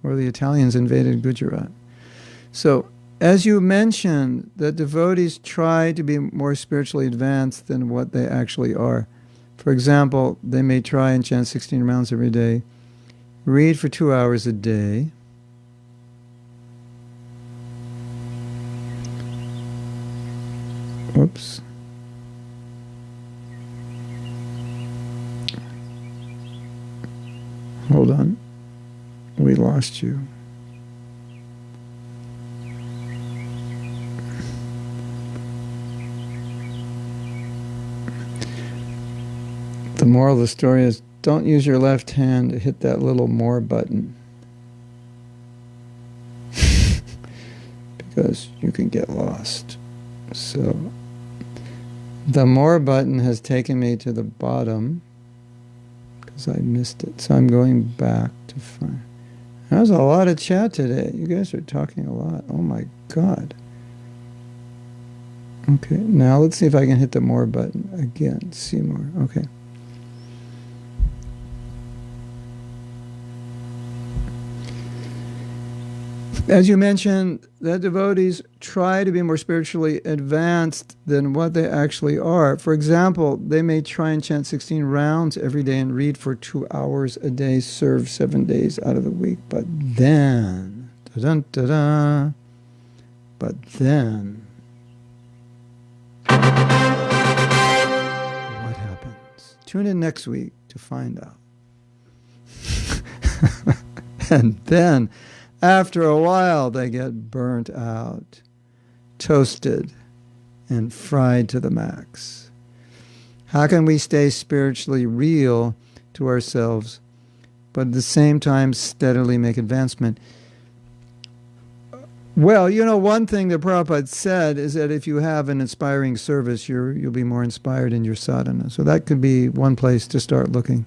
or the Italians invaded Gujarat. So, as you mentioned, that devotees try to be more spiritually advanced than what they actually are. For example, they may try and chant 16 rounds every day, read for 2 hours a day, whoops. Hold on. We lost you. The moral of the story is, don't use your left hand to hit that little more button. Because you can get lost. So, the more button has taken me to the bottom, because I missed it. So I'm going back to find. There's a lot of chat today. You guys are talking a lot. Oh my God. Okay, now let's see if I can hit the more button again. See more. Okay. As you mentioned, that devotees try to be more spiritually advanced than what they actually are. For example, they may try and chant 16 rounds every day and read for 2 hours a day, serve 7 days out of the week. But then, da-dun-da-da, but then, what happens? Tune in next week to find out. And then, after a while, they get burnt out, toasted, and fried to the max. How can we stay spiritually real to ourselves, but at the same time steadily make advancement? Well, you know, one thing that Prabhupada said is that if you have an inspiring service, you'll be more inspired in your sadhana. So that could be one place to start looking.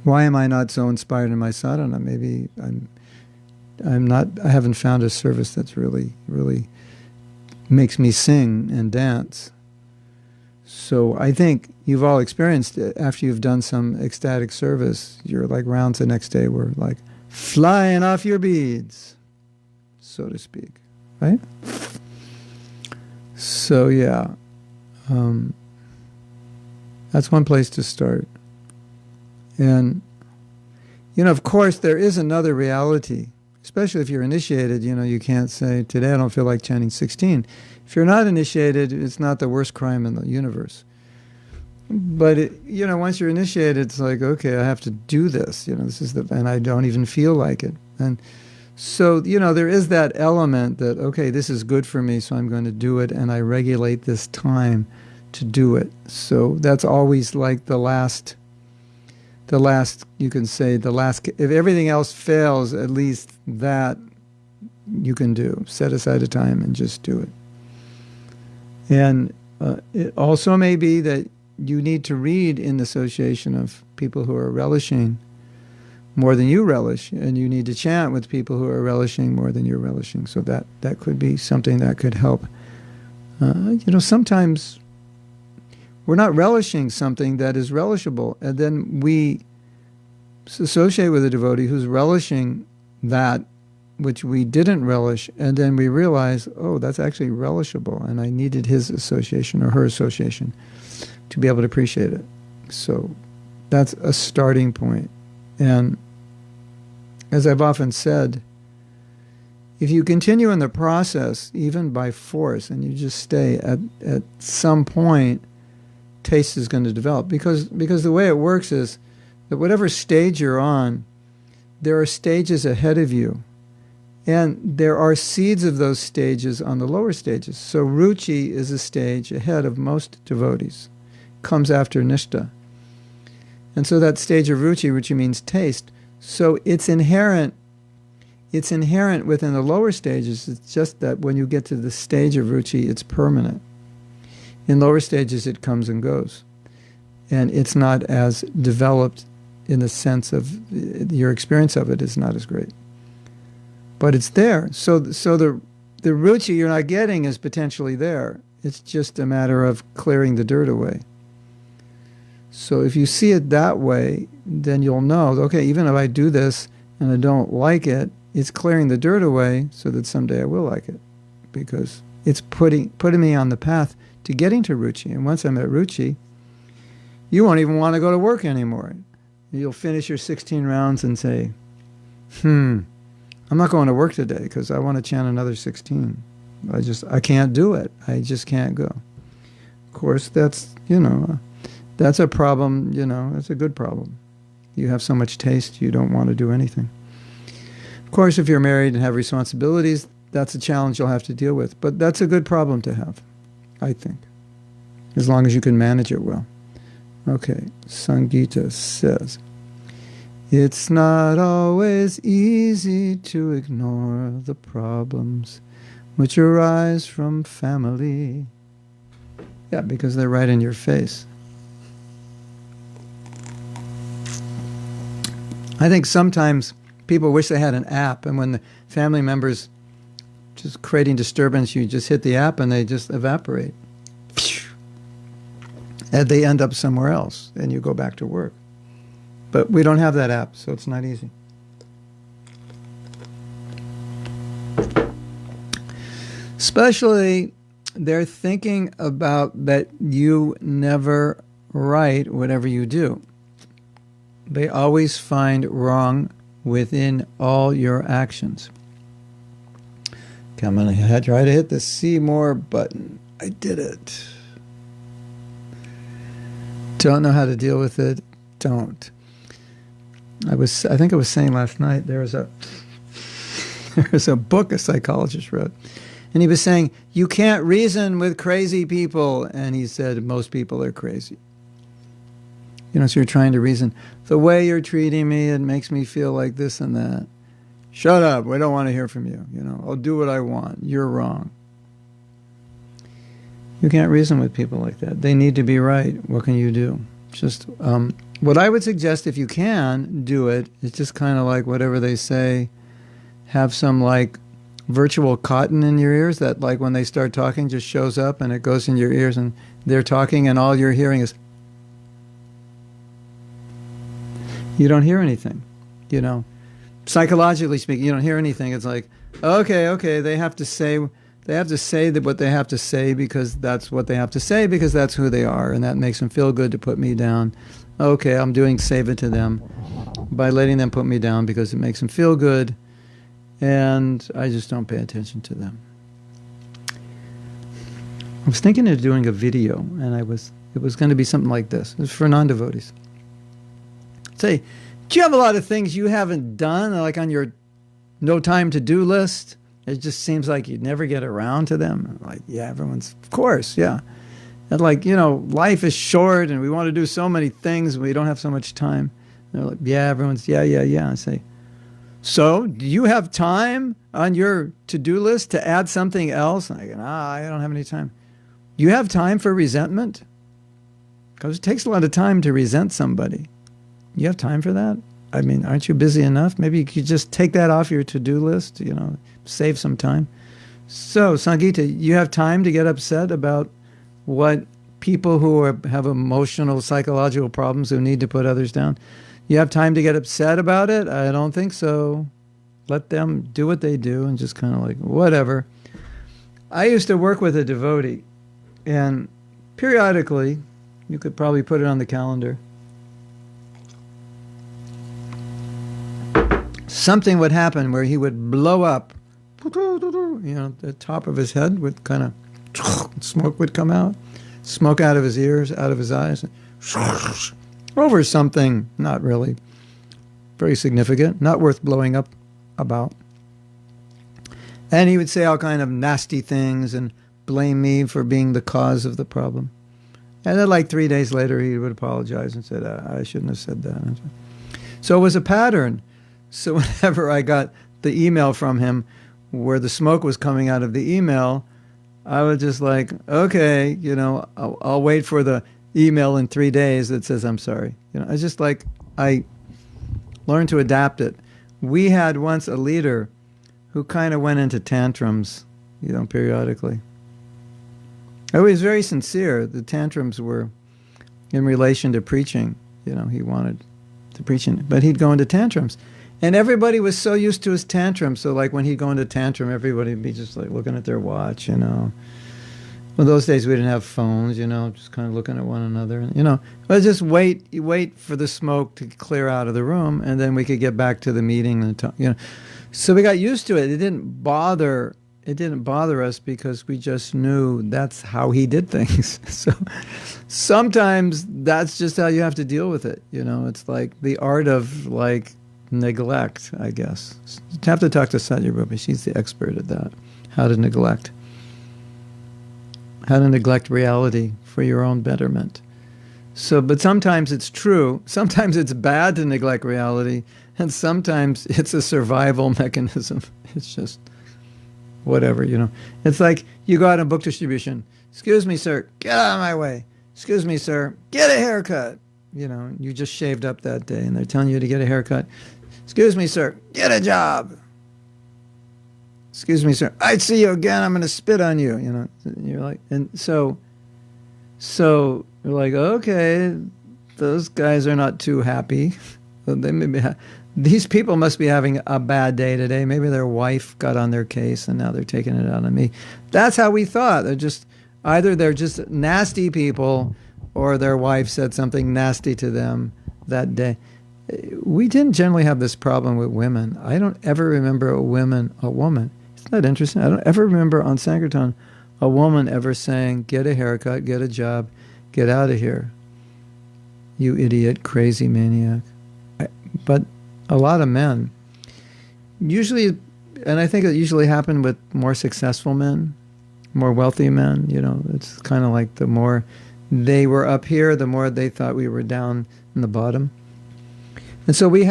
Why am I not so inspired in my sadhana? Maybe I'm not. I haven't found a service that's really makes me sing and dance. So I think you've all experienced it. After you've done some ecstatic service, your rounds the next day were like flying off your beads, so to speak, right? So yeah, that's one place to start. And, you know, of course, there is another reality, especially if you're initiated. You know, you can't say, today I don't feel like chanting 16. If you're not initiated, it's not the worst crime in the universe. But, you know, once you're initiated, it's like, okay, I have to do this. You know, and I don't even feel like it. And so, you know, there is that element that, okay, this is good for me, so I'm going to do it, and I regulate this time to do it. So that's always like the last, you can say, if everything else fails, at least that you can do. Set aside a time and just do it. And it also may be that you need to read in the association of people who are relishing more than you relish, and you need to chant with people who are relishing more than you're relishing. So that could be something that could help. You know, sometimes we're not relishing something that is relishable, and then we associate with a devotee who's relishing that which we didn't relish, and then we realize, oh, that's actually relishable, and I needed his association or her association to be able to appreciate it. So that's a starting point. And as I've often said, if you continue in the process, even by force, and you just stay, at some point, taste is going to develop. Because the way it works is that whatever stage you're on, there are stages ahead of you. And there are seeds of those stages on the lower stages. So ruchi is a stage ahead of most devotees. Comes after nishta. And so that stage of ruchi means taste. So it's inherent within the lower stages. It's just that when you get to the stage of ruchi, it's permanent. In lower stages, it comes and goes. And it's not as developed in the sense of your experience of it is not as great. But it's there. So the ruchi you're not getting is potentially there. It's just a matter of clearing the dirt away. So if you see it that way, then you'll know, okay, even if I do this and I don't like it, it's clearing the dirt away so that someday I will like it. Because it's putting me on the path to getting to ruchi. And once I'm at ruchi, you won't even want to go to work anymore. You'll finish your 16 rounds and say, I'm not going to work today because I want to chant another 16. I can't do it. I just can't go. Of course, that's a problem, it's a good problem. You have so much taste, you don't want to do anything. Of course, if you're married and have responsibilities, that's a challenge you'll have to deal with. But that's a good problem to have, I think, as long as you can manage it well. Okay, Sangita says, it's not always easy to ignore the problems which arise from family. Yeah, because they're right in your face. I think sometimes people wish they had an app, and when the family members just creating disturbance, you just hit the app and they just evaporate. And they end up somewhere else, and you go back to work. But we don't have that app, so it's not easy. Especially, they're thinking about that you never write whatever you do. They always find wrong within all your actions. Okay, I'm going to try to hit the see more button. I did it. Don't know how to deal with it? Don't. I think I was saying last night, there's a book a psychologist wrote, and he was saying, you can't reason with crazy people, and he said, most people are crazy. So you're trying to reason, the way you're treating me, it makes me feel like this and that. Shut up, we don't want to hear from you. I'll do what I want. You're wrong. You can't reason with people like that. They need to be right. What can you do? Just what I would suggest, if you can do it, is just kind of like whatever they say, have some like virtual cotton in your ears that like when they start talking just shows up and it goes in your ears and they're talking and all you're hearing is, you don't hear anything, Psychologically speaking, you don't hear anything. It's like, okay, they have to say that what they have to say because that's what they have to say because that's who they are, and that makes them feel good to put me down. Okay, I'm doing seva to them by letting them put me down because it makes them feel good, and I just don't pay attention to them. I was thinking of doing a video, and it was going to be something like this. It was for non-devotees. Say, do you have a lot of things you haven't done, like on your no time to do list? It just seems like you'd never get around to them. Like, yeah, everyone's, of course, yeah. And like, life is short and we want to do so many things and we don't have so much time. And they're like, yeah, everyone's, yeah. I say, so do you have time on your to-do list to add something else? And I go, I don't have any time. You have time for resentment? Because it takes a lot of time to resent somebody. You have time for that? I mean, aren't you busy enough? Maybe you could just take that off your to-do list, save some time. So, Sangita, you have time to get upset about what people who have emotional, psychological problems who need to put others down. You have time to get upset about it? I don't think so. Let them do what they do and just kind of like, whatever. I used to work with a devotee, and periodically, you could probably put it on the calendar, something would happen where he would blow up, the top of his head would kind of, smoke would come out, smoke out of his ears, out of his eyes, over something not really very significant, not worth blowing up about. And he would say all kind of nasty things and blame me for being the cause of the problem. And then like 3 days later, he would apologize and said, I shouldn't have said that. So it was a pattern. So whenever I got the email from him where the smoke was coming out of the email, I was just like, okay, I'll wait for the email in 3 days that says I'm sorry. I just like, I learned to adapt it. We had once a leader who kind of went into tantrums, periodically. He was very sincere. The tantrums were in relation to preaching. He wanted to preach, but he'd go into tantrums. And everybody was so used to his tantrums. So like when he'd go into tantrum, everybody would be just like looking at their watch, Well, those days we didn't have phones, just kind of looking at one another. But just wait for the smoke to clear out of the room, and then we could get back to the meeting and So we got used to it. It didn't bother us because we just knew that's how he did things. So sometimes that's just how you have to deal with it. It's like the art of like neglect, I guess. You have to talk to Satya Rupa. She's the expert at that. How to neglect reality for your own betterment. So, but sometimes it's true. Sometimes it's bad to neglect reality, and sometimes it's a survival mechanism. It's just whatever, It's like you go out on book distribution. Excuse me, sir, get out of my way. Excuse me, sir, get a haircut. You just shaved up that day, and they're telling you to get a haircut. Excuse me, sir, get a job. Excuse me, sir, I'd see you again, I'm going to spit on you. You're like, and so you're like, okay, those guys are not too happy. They may be these people must be having a bad day today. Maybe their wife got on their case and now they're taking it out on me. That's how we thought. Either they're just nasty people or their wife said something nasty to them that day. We didn't generally have this problem with women. I don't ever remember a woman. Isn't that interesting? I don't ever remember on Sankirtan a woman ever saying, get a haircut, get a job, get out of here, you idiot, crazy maniac. But a lot of men, usually, and I think it usually happened with more successful men, more wealthy men, it's kind of like the more they were up here, the more they thought we were down in the bottom. And so we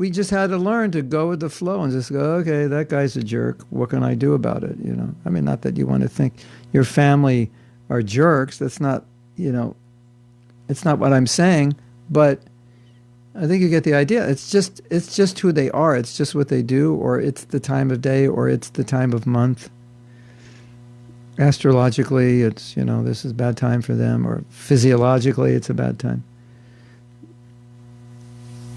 just had to learn to go with the flow and just go, okay, that guy's a jerk. What can I do about it? I mean, not that you want to think your family are jerks. That's not, it's not what I'm saying, but I think you get the idea. It's just who they are. It's just what they do, or it's the time of day, or it's the time of month. Astrologically, it's, this is a bad time for them, or physiologically, it's a bad time.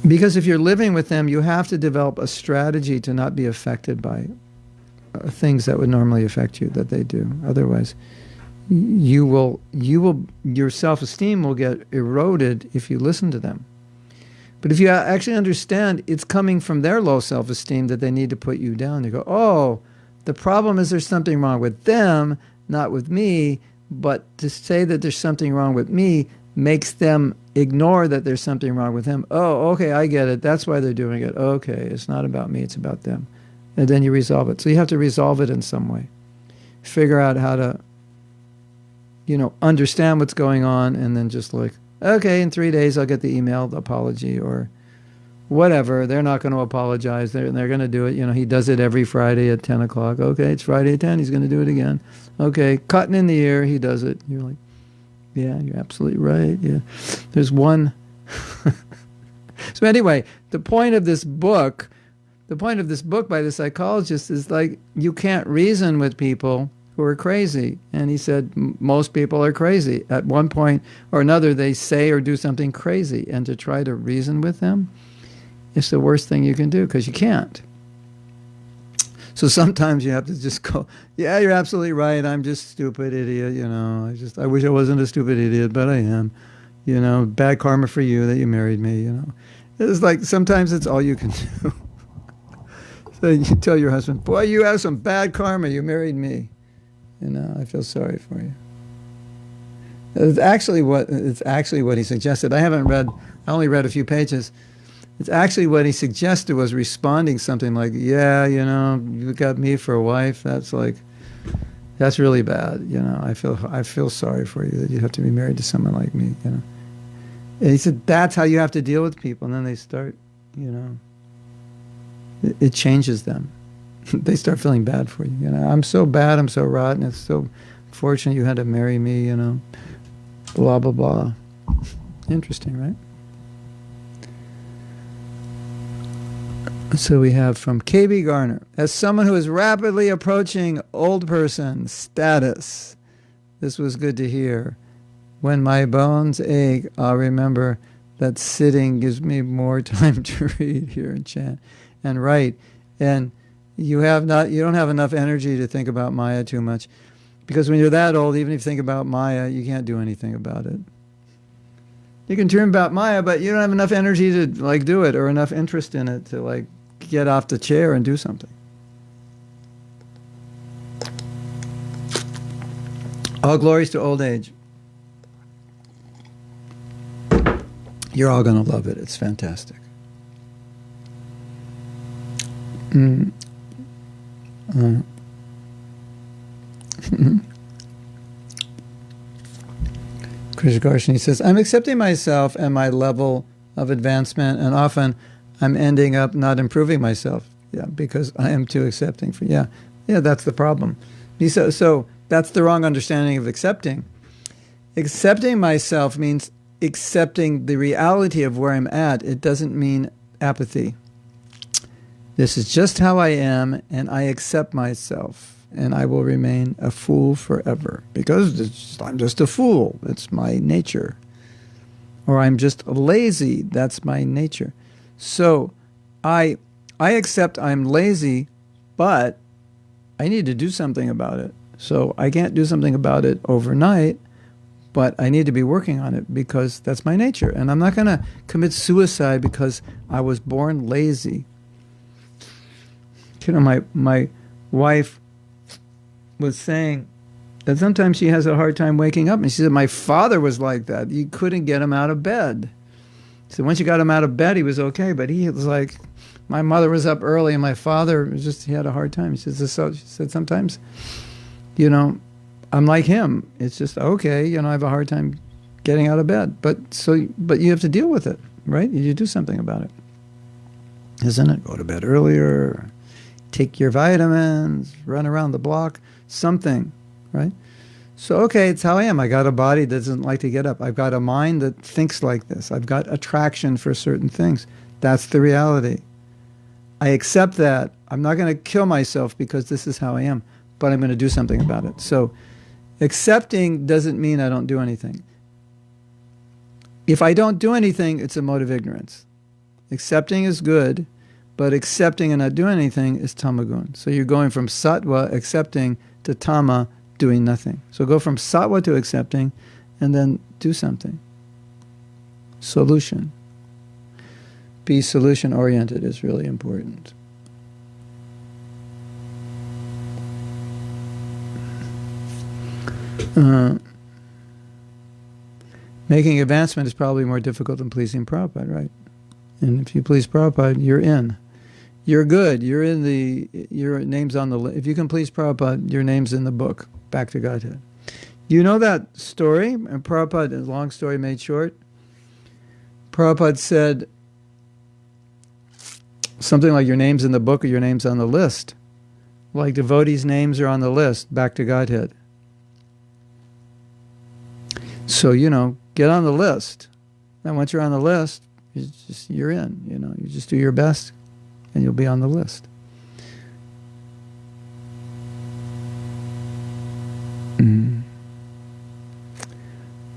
Because if you're living with them, you have to develop a strategy to not be affected by things that would normally affect you, that they do. Otherwise, your self-esteem will get eroded if you listen to them. But if you actually understand it's coming from their low self-esteem that they need to put you down, you go, oh, the problem is there's something wrong with them, not with me. But to say that there's something wrong with me makes them ignore that there's something wrong with him. Oh, okay, I get it. That's why they're doing it. Okay, it's not about me, it's about them. And then you resolve it. So you have to resolve it in some way. Figure out how to, understand what's going on, and then just like, okay, in 3 days I'll get the email, the apology, or whatever. They're not going to apologize. They're going to do it. He does it every Friday at 10 o'clock. Okay, it's Friday at 10. He's going to do it again. Okay, cutting in the ear. He does it. You're like, yeah, you're absolutely right. Yeah. There's one. So anyway, the point of this book by the psychologist is like, you can't reason with people who are crazy. And he said, most people are crazy. At one point or another, they say or do something crazy. And to try to reason with them, it's the worst thing you can do, because you can't. So sometimes you have to just go, yeah, you're absolutely right. I'm just a stupid idiot. I wish I wasn't a stupid idiot, but I am. Bad karma for you that you married me. It's like, sometimes it's all you can do. So you tell your husband, boy, you have some bad karma. You married me. I feel sorry for you. It's actually what he suggested. I only read a few pages. It's actually what he suggested was responding something like, yeah, you got me for a wife. That's really bad. I feel sorry for you that you have to be married to someone like me. And he said, that's how you have to deal with people. And then they start, it changes them. They start feeling bad for you. I'm so bad. I'm so rotten. It's so fortunate you had to marry me, blah, blah, blah. Interesting, right? So we have from KB Garner. As someone who is rapidly approaching old person status, this was good to hear. When my bones ache, I'll remember that sitting gives me more time to read, hear, and chant, and write. And you don't have enough energy to think about Maya too much. Because when you're that old, even if you think about Maya, you can't do anything about it. You can dream about Maya, but you don't have enough energy to do it, or enough interest in it to get off the chair and do something. All glories to old age. You're all going to love it. It's fantastic. Krishna Garshini says, I'm accepting myself and my level of advancement, and often I'm ending up not improving myself. Yeah, because I am too accepting. Yeah, that's the problem. So that's the wrong understanding of accepting. Accepting myself means accepting the reality of where I'm at. It doesn't mean apathy. This is just how I am, and I accept myself, and I will remain a fool forever, because I'm just a fool. It's my nature. Or I'm just lazy. That's my nature. So I accept I'm lazy, but I need to do something about it. So I can't do something about it overnight, but I need to be working on it because that's my nature. And I'm not going to commit suicide because I was born lazy. My wife was saying that sometimes she has a hard time waking up. And she said, my father was like that. You couldn't get him out of bed. So once you got him out of bed, he was okay. But he was like, my mother was up early and my father he had a hard time. She said, sometimes, I'm like him. It's just, okay, I have a hard time getting out of bed. But you have to deal with it, right? You do something about it. Isn't it? Go to bed earlier, take your vitamins, run around the block, something, right? So, okay, it's how I am. I got a body that doesn't like to get up. I've got a mind that thinks like this. I've got attraction for certain things. That's the reality. I accept that. I'm not going to kill myself because this is how I am, but I'm going to do something about it. So accepting doesn't mean I don't do anything. If I don't do anything, it's a mode of ignorance. Accepting is good, but accepting and not doing anything is tamagun. So you're going from sattva, accepting, to tama, doing nothing. So go from sattva to accepting, and then do something. Solution. Be solution-oriented is really important. Making advancement is probably more difficult than pleasing Prabhupada, right? And if you please Prabhupada, you're in. You're good. You're in your name's on the list. If you can please Prabhupada, your name's in the book, Back to Godhead. You know that story? And Prabhupada, a long story made short. Prabhupada said something like, your name's in the book or your name's on the list. Like devotees' names are on the list, Back to Godhead. So, get on the list. And once you're on the list, you're in. You just do your best and you'll be on the list.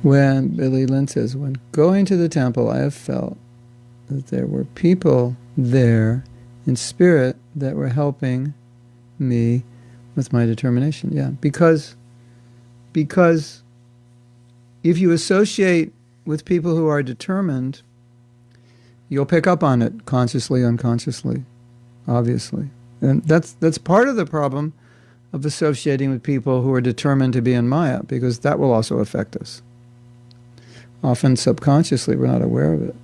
When Billy Lynn says, when going to the temple, I have felt that there were people there in spirit that were helping me with my determination. Yeah, because if you associate with people who are determined, you'll pick up on it consciously, unconsciously, obviously. And that's part of the problem of associating with people who are determined to be in Maya, because that will also affect us. Often subconsciously, we're not aware of it.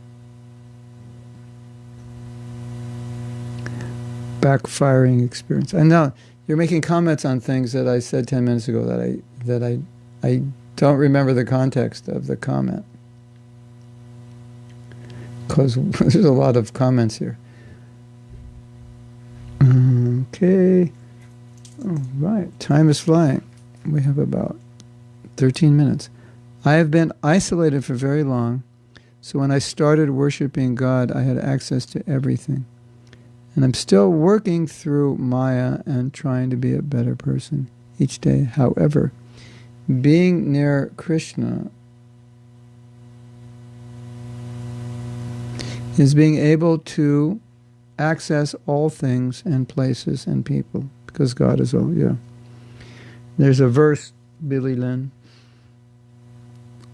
backfiring experience. I know you're making comments on things that I said 10 minutes ago that I don't remember the context of the comment. Because there's a lot of comments here. Okay. All right. Time is flying. We have about 13 minutes. I have been isolated for very long, so when I started worshiping God, I had access to everything. And I'm still working through Maya and trying to be a better person each day. However, being near Krishna is being able to access all things and places and people, because God is all, yeah. There's a verse, Billy Lynn.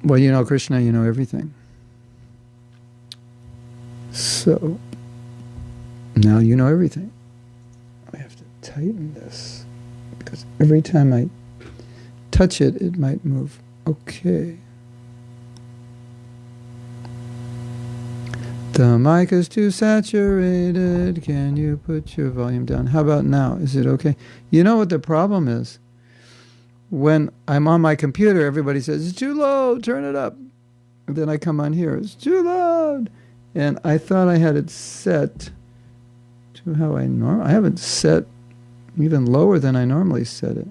Well, you know Krishna, you know everything. So, now you know everything. I have to tighten this, because every time I touch it, it might move. Okay. The mic is too saturated. Can you put your volume down? How about now? Is it okay? You know what the problem is? When I'm on my computer, everybody says, it's too low, turn it up. And then I come on here, it's too loud. And I thought I had it set to how I normally... I haven't set even lower than I normally set it.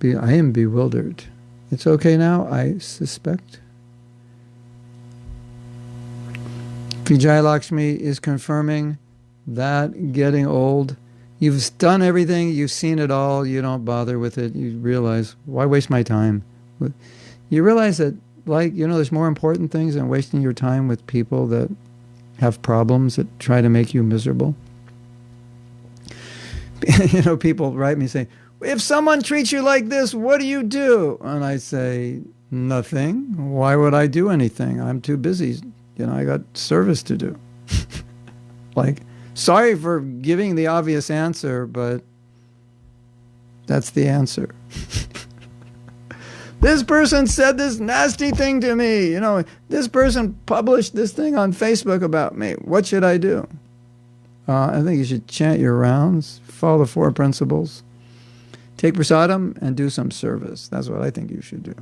I am bewildered. It's okay now, I suspect. Vijay Lakshmi is confirming that getting old, you've done everything, you've seen it all, you don't bother with it, you realize, why waste my time? You realize that, like, you know, there's more important things than wasting your time with people that have problems that try to make you miserable. You know, people write me saying, if someone treats you like this, what do you do? And I say, nothing. Why would I do anything? I'm too busy. You know, I got service to do. Like, sorry for giving the obvious answer, but that's the answer. This person said this nasty thing to me. You know, this person published this thing on Facebook about me. What should I do? I think you should chant your rounds, follow the 4 principles, take prasadam, and do some service. That's what I think you should do.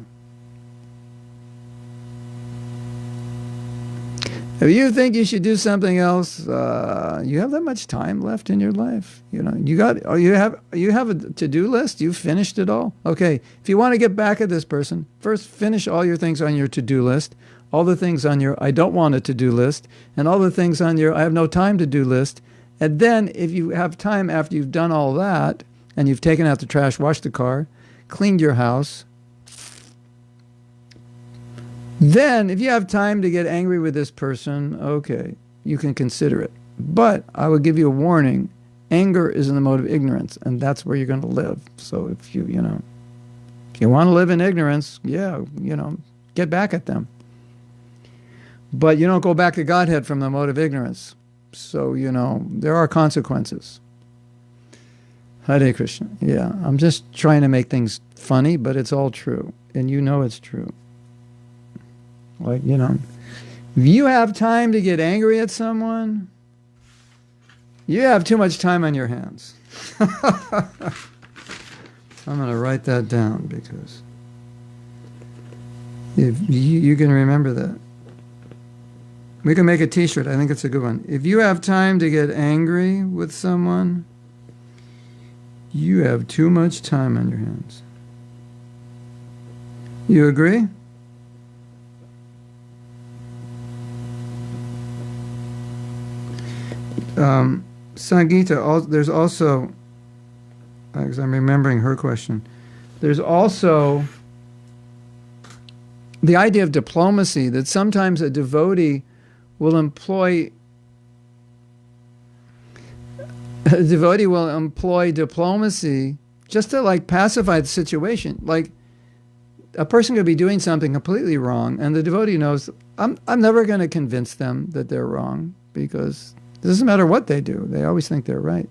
If you think you should do something else, you have that much time left in your life. You know, you have a to-do list. You've finished it all. Okay, if you want to get back at this person, first finish all your things on your to-do list, all the things on your I don't want a to-do list, and all the things on your I have no time to-do list. And then, if you have time after you've done all that, and you've taken out the trash, washed the car, cleaned your house, then, if you have time to get angry with this person, okay, you can consider it. But I would give you a warning. Anger is in the mode of ignorance, and that's where you're going to live. So if you want to live in ignorance, yeah, get back at them. But you don't go back to Godhead from the mode of ignorance. So, there are consequences. Hare Krishna. Yeah, I'm just trying to make things funny, but it's all true. And you know it's true. Like, if you have time to get angry at someone, you have too much time on your hands. I'm going to write that down, because if you can remember that. We can make a t-shirt. I think it's a good one. If you have time to get angry with someone, you have too much time on your hands. You agree? Sangeeta, there's also, because I'm remembering her question, there's also the idea of diplomacy, that sometimes a devotee will employ diplomacy just to pacify the situation. Like, a person could be doing something completely wrong, and the devotee knows, I'm never going to convince them that they're wrong, because it doesn't matter what they do. They always think they're right.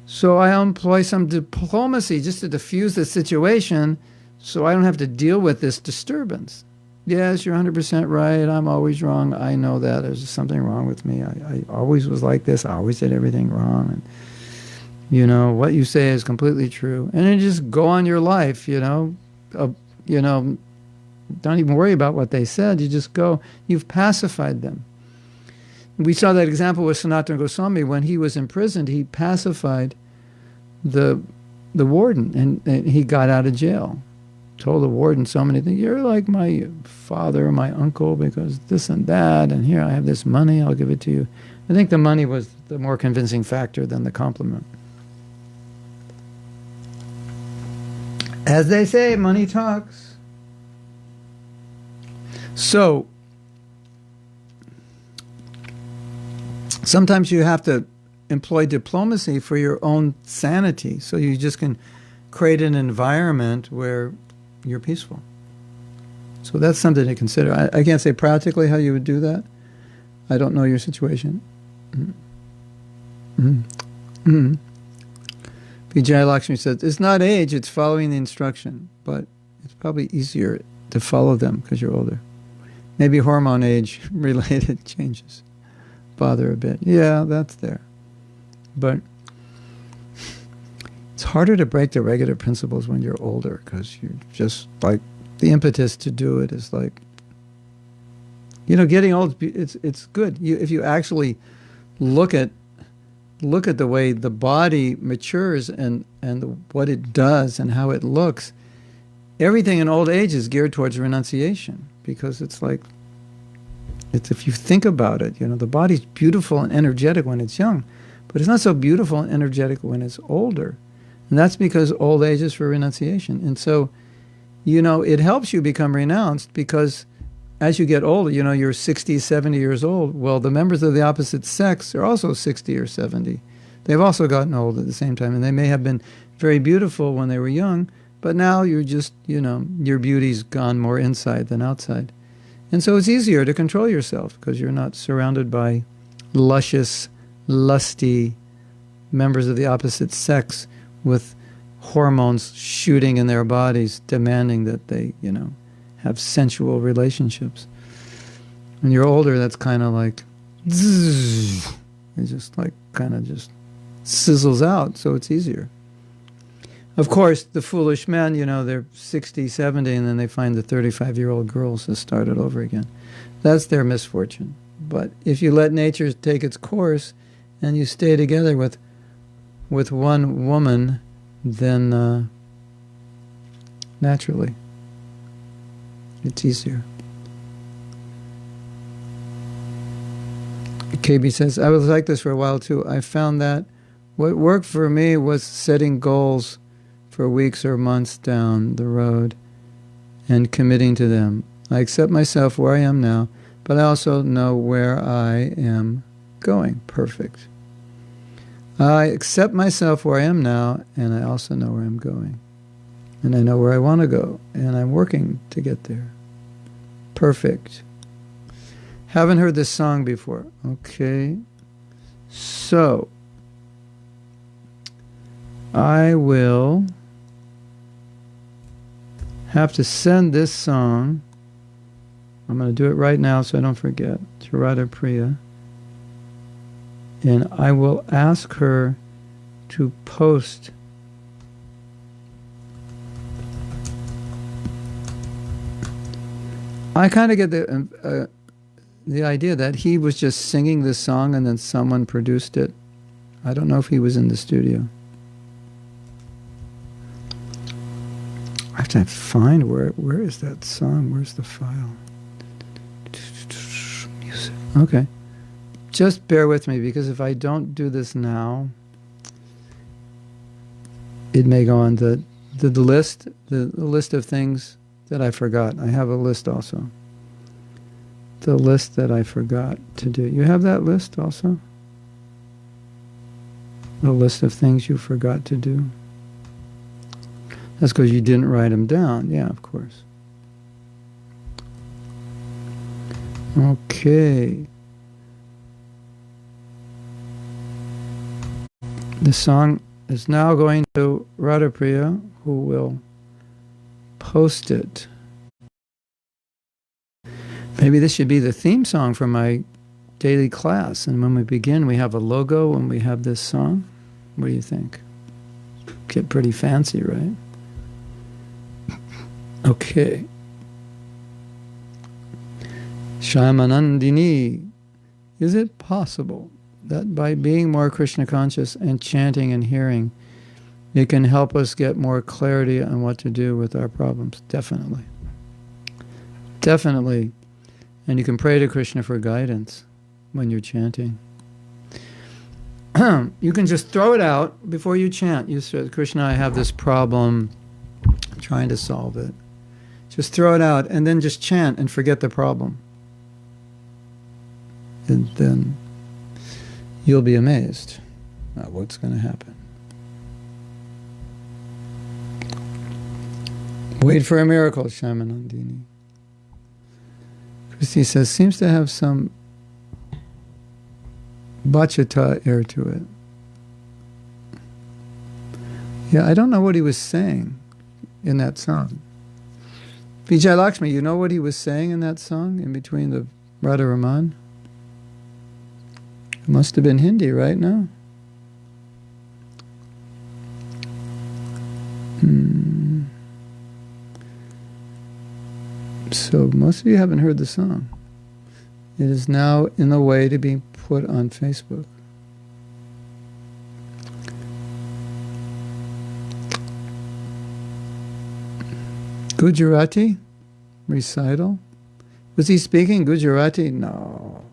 So I employ some diplomacy just to diffuse the situation so I don't have to deal with this disturbance. yes, you're 100% right. I'm always wrong. I know that. There's something wrong with me. I always was like this. I always did everything wrong. And, what you say is completely true. And then just go on your life, uh, you know, don't even worry about what they said. You just go. You've pacified them. We saw that example with Sanatana Goswami. When he was imprisoned, he pacified the warden, and he got out of jail. Told the warden so many things. You're like my father or my uncle because this and that, and here I have this money, I'll give it to you. I think the money was the more convincing factor than the compliment. As they say, money talks. So, sometimes you have to employ diplomacy for your own sanity, so you just can create an environment where you're peaceful. So that's something to consider. I can't say practically how you would do that. I don't know your situation. Vijay Lakshmi says, it's not age, it's following the instruction. But it's probably easier to follow them because you're older. Maybe hormone age-related changes bother a bit. Yeah, that's there. But it's harder to break the regular principles when you're older because you're just like, the impetus to do it is like, getting old, it's good. If you actually look at the way the body matures and what it does and how it looks, everything in old age is geared towards renunciation because it's if you think about it, the body's beautiful and energetic when it's young, but it's not so beautiful and energetic when it's older. And that's because old age is for renunciation. And so, it helps you become renounced because as you get older, you're 60, 70 years old. Well, the members of the opposite sex are also 60 or 70. They've also gotten old at the same time. And they may have been very beautiful when they were young, but now you're just, your beauty's gone more inside than outside. And so it's easier to control yourself because you're not surrounded by luscious, lusty members of the opposite sex with hormones shooting in their bodies, demanding that they, have sensual relationships. When you're older, that's kind of like, zzz, it just like kind of just sizzles out, so it's easier. Of course, the foolish men, they're 60, 70, and then they find the 35-year-old girls to start it over again. That's their misfortune. But if you let nature take its course and you stay together with one woman, then naturally it's easier. KB says, I was like this for a while too. I found that what worked for me was setting goals for weeks or months down the road and committing to them. I accept myself where I am now, but I also know where I am going. Perfect. I accept myself where I am now, and I also know where I'm going. And I know where I want to go, and I'm working to get there. Perfect. Haven't heard this song before. Okay. So, I will have to send this song. I'm going to do it right now so I don't forget. To Radha Priya. And I will ask her to post I kind of get the idea that he was just singing this song and then someone produced it. I don't know if he was in the studio. I have to find where is that song? Where's the file? Music. Okay. Just bear with me because if I don't do this now, it may go on the list of things that I forgot. I have a list also. The list that I forgot to do. You have that list also? The list of things you forgot to do. That's because you didn't write them down. Yeah, of course. Okay. The song is now going to Radha Priya, who will post it. Maybe this should be the theme song for my daily class. And when we begin, we have a logo and we have this song. What do you think? Get pretty fancy, right? Okay. Shyamanandini, is it possible that by being more Krishna conscious and chanting and hearing, it can help us get more clarity on what to do with our problems? Definitely. Definitely. And you can pray to Krishna for guidance when you're chanting. You can just throw it out before you chant. You say, Krishna, I have this problem. I'm trying to solve it. Just throw it out and then just chant and forget the problem. And then you'll be amazed at what's going to happen. Wait for a miracle, Shyamanandini. Christy says, seems to have some bachata air to it. Yeah, I don't know what he was saying in that song. Vijay Lakshmi, you know what he was saying in that song in between the Radha Raman? It must have been Hindi, right now? So most of you haven't heard the song. It is now in the way to be put on Facebook. Gujarati recital? Was he speaking Gujarati? No.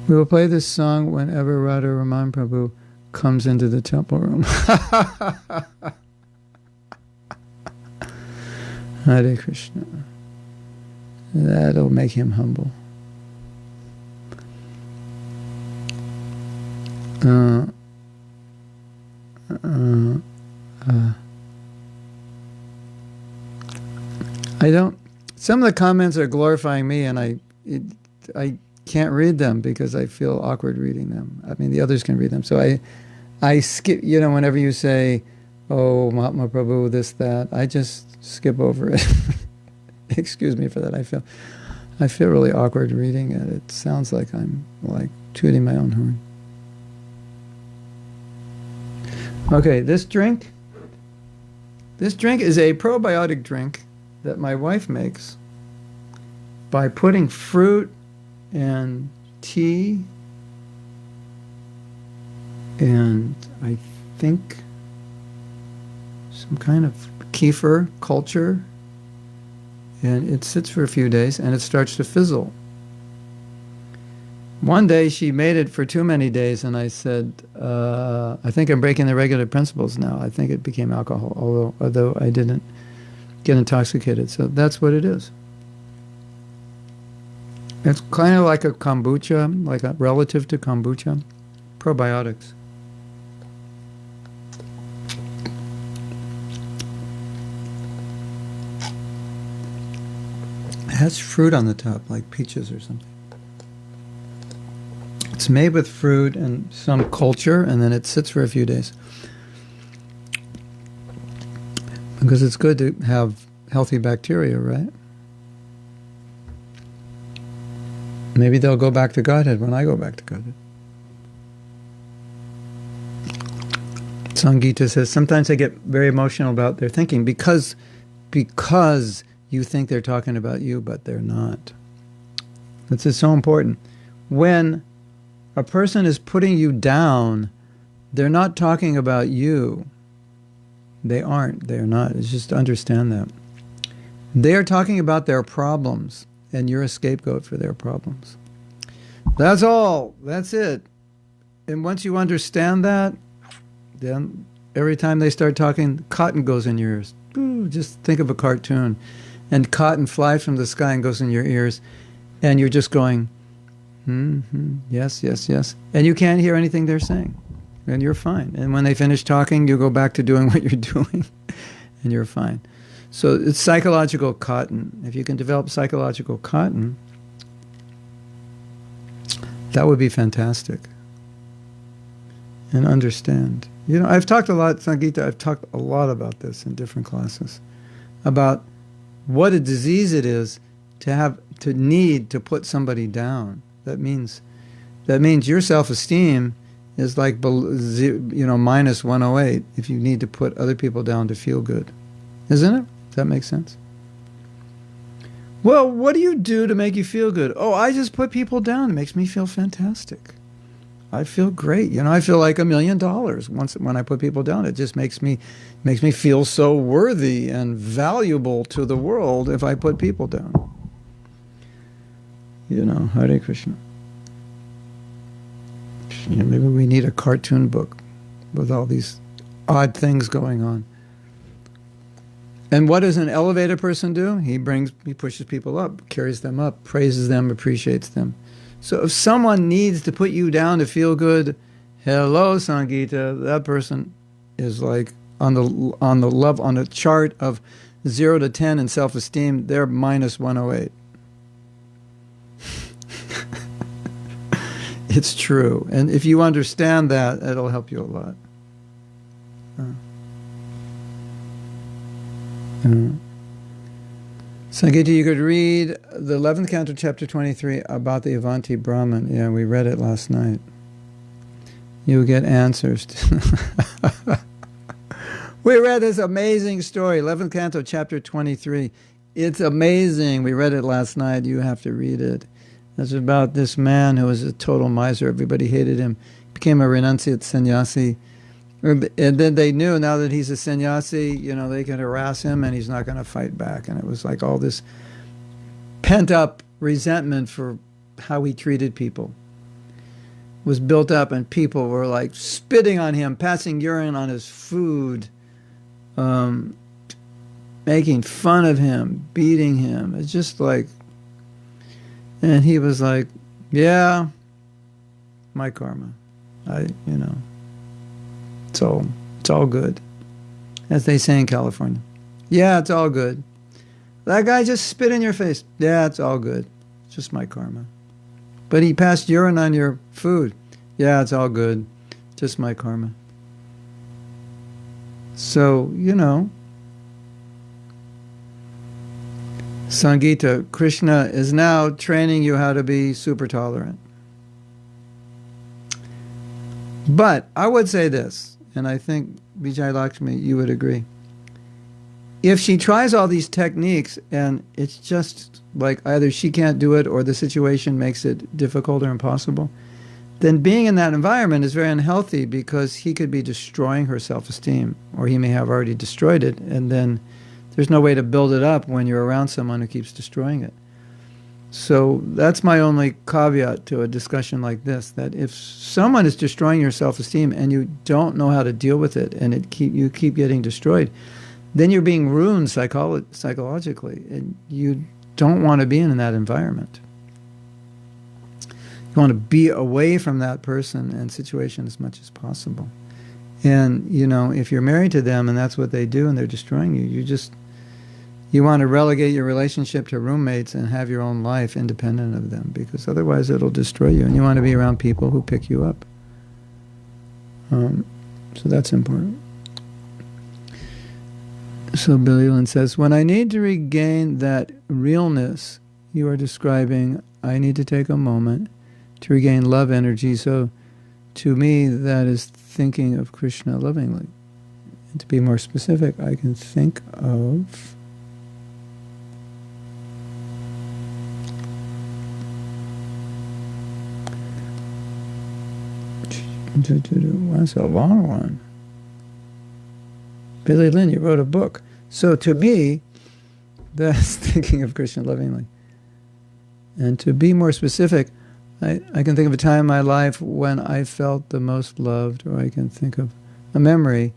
We will play this song whenever Radha Raman Prabhu comes into the temple room. Hare Krishna. That'll make him humble. I don't. Some of the comments are glorifying me, and I can't read them because I feel awkward reading them. I mean, the others can read them, so I skip. You know, whenever you say, "Oh, Mahatma Prabhu," this, that, I just skip over it. Excuse me for that. I feel really awkward reading it. It sounds like I'm like tooting my own horn. Okay, this drink is a probiotic drink that my wife makes by putting fruit and tea and I think some kind of kefir culture, and it sits for a few days and it starts to fizzle. One day she made it for too many days and I said, I think I'm breaking the regular principles now. I think it became alcohol, although I didn't get intoxicated. So that's what it is. It's kind of like a kombucha, like a relative to kombucha. Probiotics. It has fruit on the top, like peaches or something. It's made with fruit and some culture, and then it sits for a few days. Because it's good to have healthy bacteria, right? Maybe they'll go back to Godhead when I go back to Godhead. Sangita says, sometimes I get very emotional about their thinking because you think they're talking about you, but they're not. This is so important. When a person is putting you down, they're not talking about you. They aren't. They're not. It's just to understand that. They are talking about their problems, and you're a scapegoat for their problems. That's all. That's it. And once you understand that, then every time they start talking, cotton goes in your ears. Ooh, just think of a cartoon. And cotton flies from the sky and goes in your ears. And you're just going, yes, yes, yes. And you can't hear anything they're saying. And you're fine. And when they finish talking, you go back to doing what you're doing. And you're fine. So it's psychological cotton. If you can develop psychological cotton, that would be fantastic. And understand. You know, I've talked a lot, Sangeeta, I've talked a lot about this in different classes. About what a disease it is to need to put somebody down. That means your self-esteem is like, minus 108 if you need to put other people down to feel good. Isn't it? Does that make sense? Well, what do you do to make you feel good? Oh, I just put people down. It makes me feel fantastic. I feel great. I feel like $1 million when I put people down. It just makes me feel so worthy and valuable to the world if I put people down. Hare Krishna. Maybe we need a cartoon book with all these odd things going on. And what does an elevated person do? He pushes people up, carries them up, praises them, appreciates them. So if someone needs to put you down to feel good, hello, Sangita, that person is like on the chart of 0 to 10 in self-esteem, they're minus 108. It's true. And if you understand that, it'll help you a lot. Sangita, you could read the 11th canto, chapter 23, about the Avanti Brahman. Yeah, we read it last night. You'll get answers. We read this amazing story, 11th canto, chapter 23. It's amazing. We read it last night. You have to read it. It's about this man who was a total miser. Everybody hated him. He became a renunciate sannyasi. And then they knew, now that he's a sannyasi, they can harass him and he's not going to fight back. And it was like all this pent-up resentment for how he treated people was built up, and people were like spitting on him, passing urine on his food, making fun of him, beating him. It's just like, and he was like, yeah, my karma. It's all good. As they say in California. Yeah, it's all good. That guy just spit in your face. Yeah, it's all good. It's just my karma. But he passed urine on your food. Yeah, it's all good. Just my karma. So, Sangita, Krishna is now training you how to be super tolerant. But I would say this, and I think Vijay Lakshmi, you would agree. If she tries all these techniques and it's just like either she can't do it or the situation makes it difficult or impossible, then being in that environment is very unhealthy, because he could be destroying her self-esteem, or he may have already destroyed it, and then there's no way to build it up when you're around someone who keeps destroying it. So that's my only caveat to a discussion like this, that if someone is destroying your self-esteem and you don't know how to deal with it, and you keep getting destroyed, then you're being ruined psychologically, and you don't want to be in that environment. You want to be away from that person and situation as much as possible. And, if you're married to them and that's what they do and they're destroying you, you want to relegate your relationship to roommates and have your own life independent of them, because otherwise it'll destroy you. And you want to be around people who pick you up. So that's important. So Billy Lynn says, when I need to regain that realness you are describing, I need to take a moment to regain love energy. So to me, that is thinking of Krishna lovingly. And to be more specific, I can think of that's a long one. Billy Lynn, you wrote a book. So to me, that's thinking of Krishna lovingly. And to be more specific, I can think of a time in my life when I felt the most loved, or I can think of a memory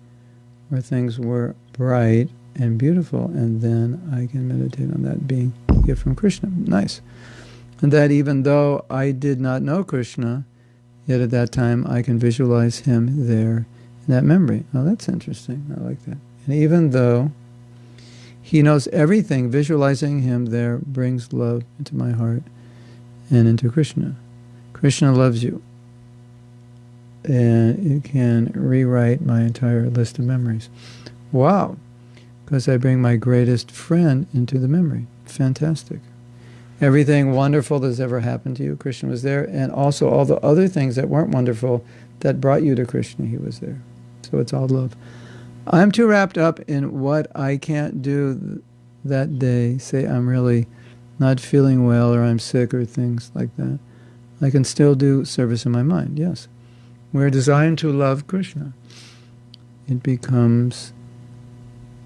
where things were bright and beautiful, and then I can meditate on that being a gift from Krishna. Nice. And that even though I did not know Krishna, yet at that time I can visualize him there in that memory. Oh, that's interesting. I like that. And even though he knows everything, visualizing him there brings love into my heart and into Krishna. Krishna loves you. And it can rewrite my entire list of memories. Wow. because I bring my greatest friend into the memory. Fantastic. Everything wonderful that's ever happened to you, Krishna was there, and also all the other things that weren't wonderful that brought you to Krishna, he was there. So it's all love. I'm too wrapped up in what I can't do that day. Say I'm really not feeling well, or I'm sick, or things like that. I can still do service in my mind, yes. We're designed to love Krishna. It becomes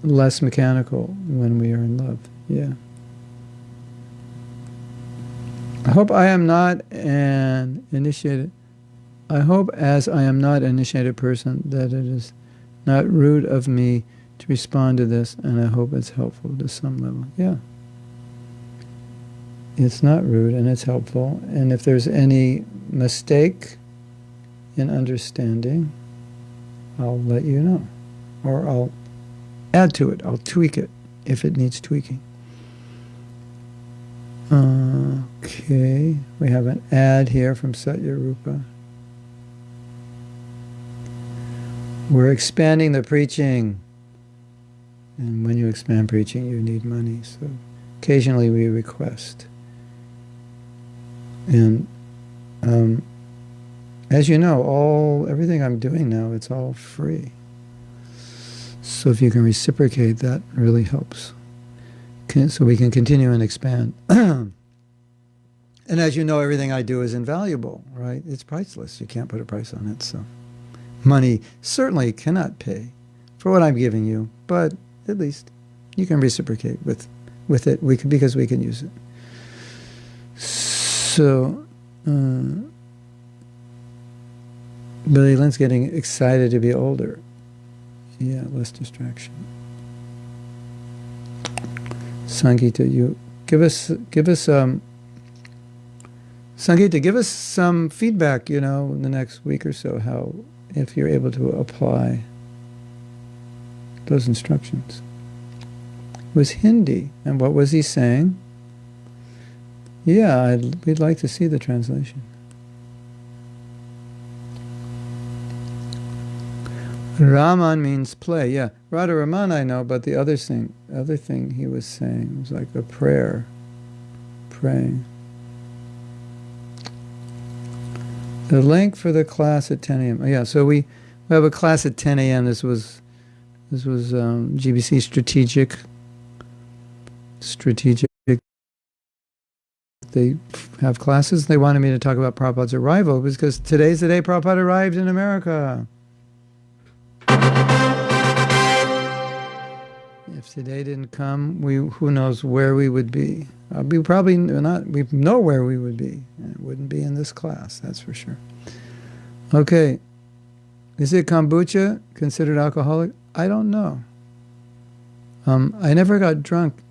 less mechanical when we are in love, yeah. I hope I am not an initiated. I hope as I am not an initiated person that it is not rude of me to respond to this, and I hope it's helpful to some level. Yeah. It's not rude and it's helpful. And if there's any mistake in understanding, I'll let you know. Or I'll add to it. I'll tweak it if it needs tweaking. Okay. We have an ad here from Satya Rupa. We're expanding the preaching. And when you expand preaching, you need money. So occasionally we request. And as you know, everything I'm doing now, it's all free. So if you can reciprocate, that really helps. So we can continue and expand. And as you know, everything I do is invaluable, right? It's priceless. You can't put a price on it. So money certainly cannot pay for what I'm giving you, but at least you can reciprocate with it because we can use it. So, Billy Lynn's getting excited to be older. Yeah, less distraction. Sangeeta, you give us Sangeeta, give us some feedback, in the next week or so, how, if you're able to apply those instructions. It was Hindi, and what was he saying? Yeah, we'd like to see the translation. Raman means play, yeah. Radha Raman I know, but the other thing he was saying was like a prayer, praying. The link for the class at 10 a.m. Yeah, so we have a class at 10 a.m. This was GBC strategic. They have classes. They wanted me to talk about Prabhupada's arrival because today's the day Prabhupada arrived in America. If today didn't come, who knows where we would be. We probably not. We know where we would be. And it wouldn't be in this class, that's for sure. Okay. Is it kombucha considered alcoholic? I don't know. I never got drunk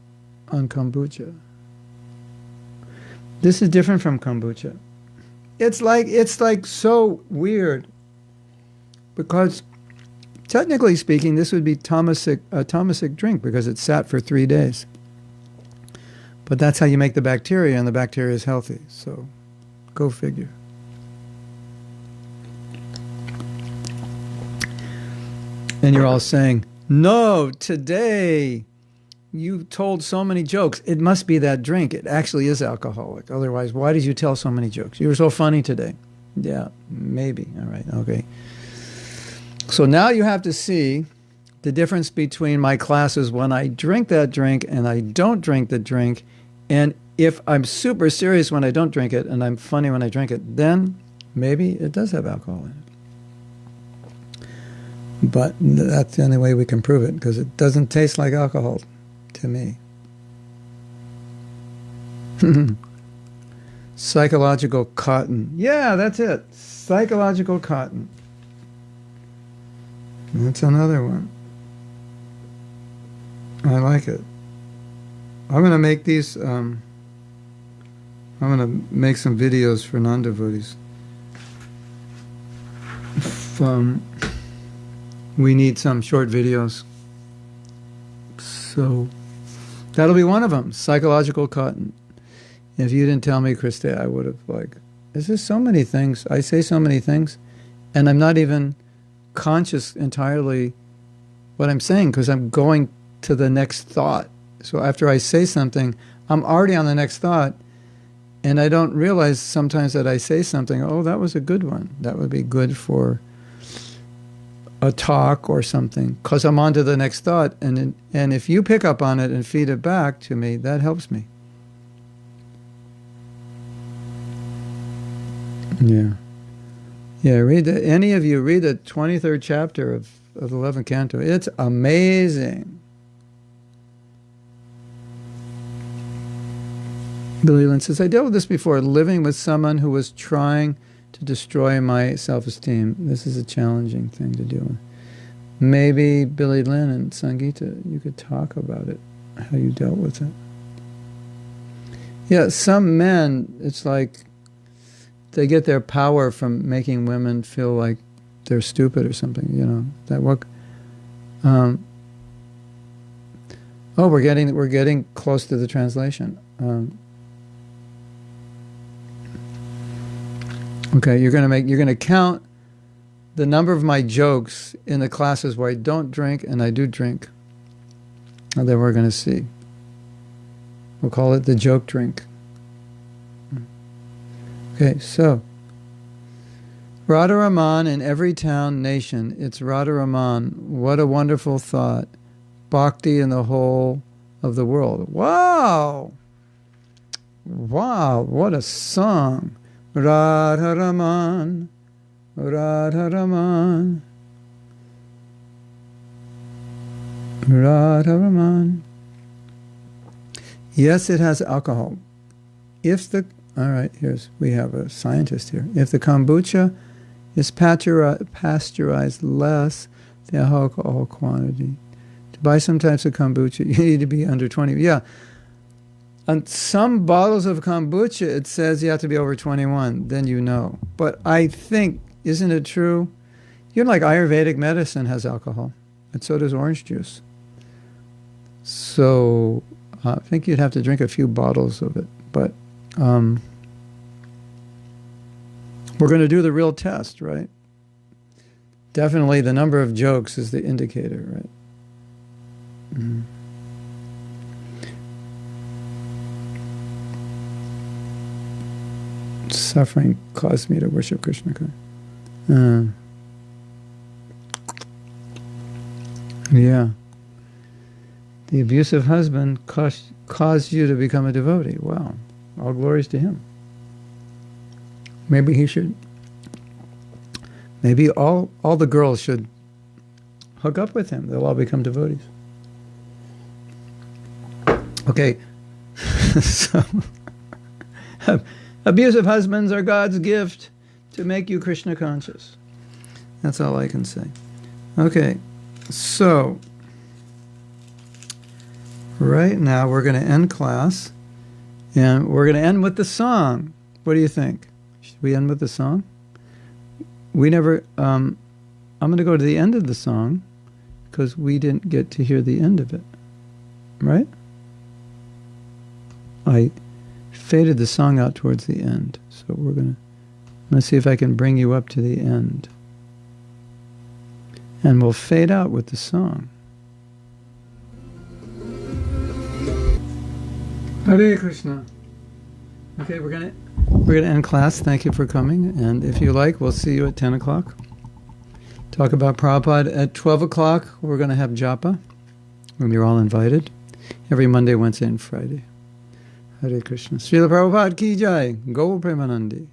on kombucha. This is different from kombucha. It's like so weird because technically speaking, this would be a Tamasic drink because it sat for 3 days. But that's how you make the bacteria, and the bacteria is healthy. So, go figure. And you're all saying, no, today you told so many jokes. It must be that drink. It actually is alcoholic. Otherwise, why did you tell so many jokes? You were so funny today. Yeah, maybe. All right, okay. So now you have to see the difference between my classes when I drink that drink and I don't drink the drink. And if I'm super serious when I don't drink it and I'm funny when I drink it, then maybe it does have alcohol in it. But that's the only way we can prove it because it doesn't taste like alcohol to me. Psychological cotton. Yeah, that's it. Psychological cotton. That's another one. I like it. I'm going to make these, I'm going to make some videos for non-devotees. We need some short videos. So that'll be one of them, psychological cotton. If you didn't tell me, Christy, I would have there's just so many things. I say so many things, and I'm not even conscious entirely what I'm saying because I'm going to the next thought. So after I say something, I'm already on the next thought, and I don't realize sometimes that I say something, oh, that was a good one. That would be good for a talk or something, because I'm on to the next thought. And if you pick up on it and feed it back to me, that helps me. Yeah. Yeah, any of you read the 23rd chapter of the 11th canto. It's amazing. Billy Lynn says, I dealt with this before, living with someone who was trying to destroy my self-esteem. This is a challenging thing to deal with. Maybe Billy Lynn and Sangeeta, you could talk about it, how you dealt with it. Yeah, some men, it's like they get their power from making women feel like they're stupid or something, you know. That what? We're getting close to the translation. Okay, you're gonna count the number of my jokes in the classes where I don't drink and I do drink. And then we're gonna see. We'll call it the joke drink. Okay, so Radharaman in every town, nation. It's Radharaman. What a wonderful thought. Bhakti in the whole of the world. Wow! Wow, what a song. Radharaman, Radharaman, Radharaman. Yes, it has alcohol. All right, we have a scientist here. If the kombucha is pasteurized less, the alcohol quantity. To buy some types of kombucha, you need to be under 20. Yeah. On some bottles of kombucha, it says you have to be over 21. Then you know. But I think, isn't it true? You know, like Ayurvedic medicine has alcohol. And so does orange juice. So I think you'd have to drink a few bottles of it. But we're going to do the real test, right? Definitely the number of jokes is the indicator, right? Mm-hmm. Suffering caused me to worship Krishna. Yeah. The abusive husband caused you to become a devotee. Wow. All glories to him. Maybe he should. Maybe all the girls should hook up with him. They'll all become devotees. Okay. So, abusive husbands are God's gift to make you Krishna conscious. That's all I can say. Okay. So, right now we're going to end class. And we're going to end with the song. What do you think? Should we end with the song? We never... I'm going to go to the end of the song because we didn't get to hear the end of it. Right? I faded the song out towards the end. So we're going to see if I can bring you up to the end. And we'll fade out with the song. Hare Krishna. Okay, we're gonna end class. Thank you for coming. And if you like, we'll see you at 10 o'clock. Talk about Prabhupada at 12 o'clock. We're going to have japa. And you're all invited. Every Monday, Wednesday, and Friday. Hare Krishna. Srila Prabhupada ki jai. Gaur Premanandi.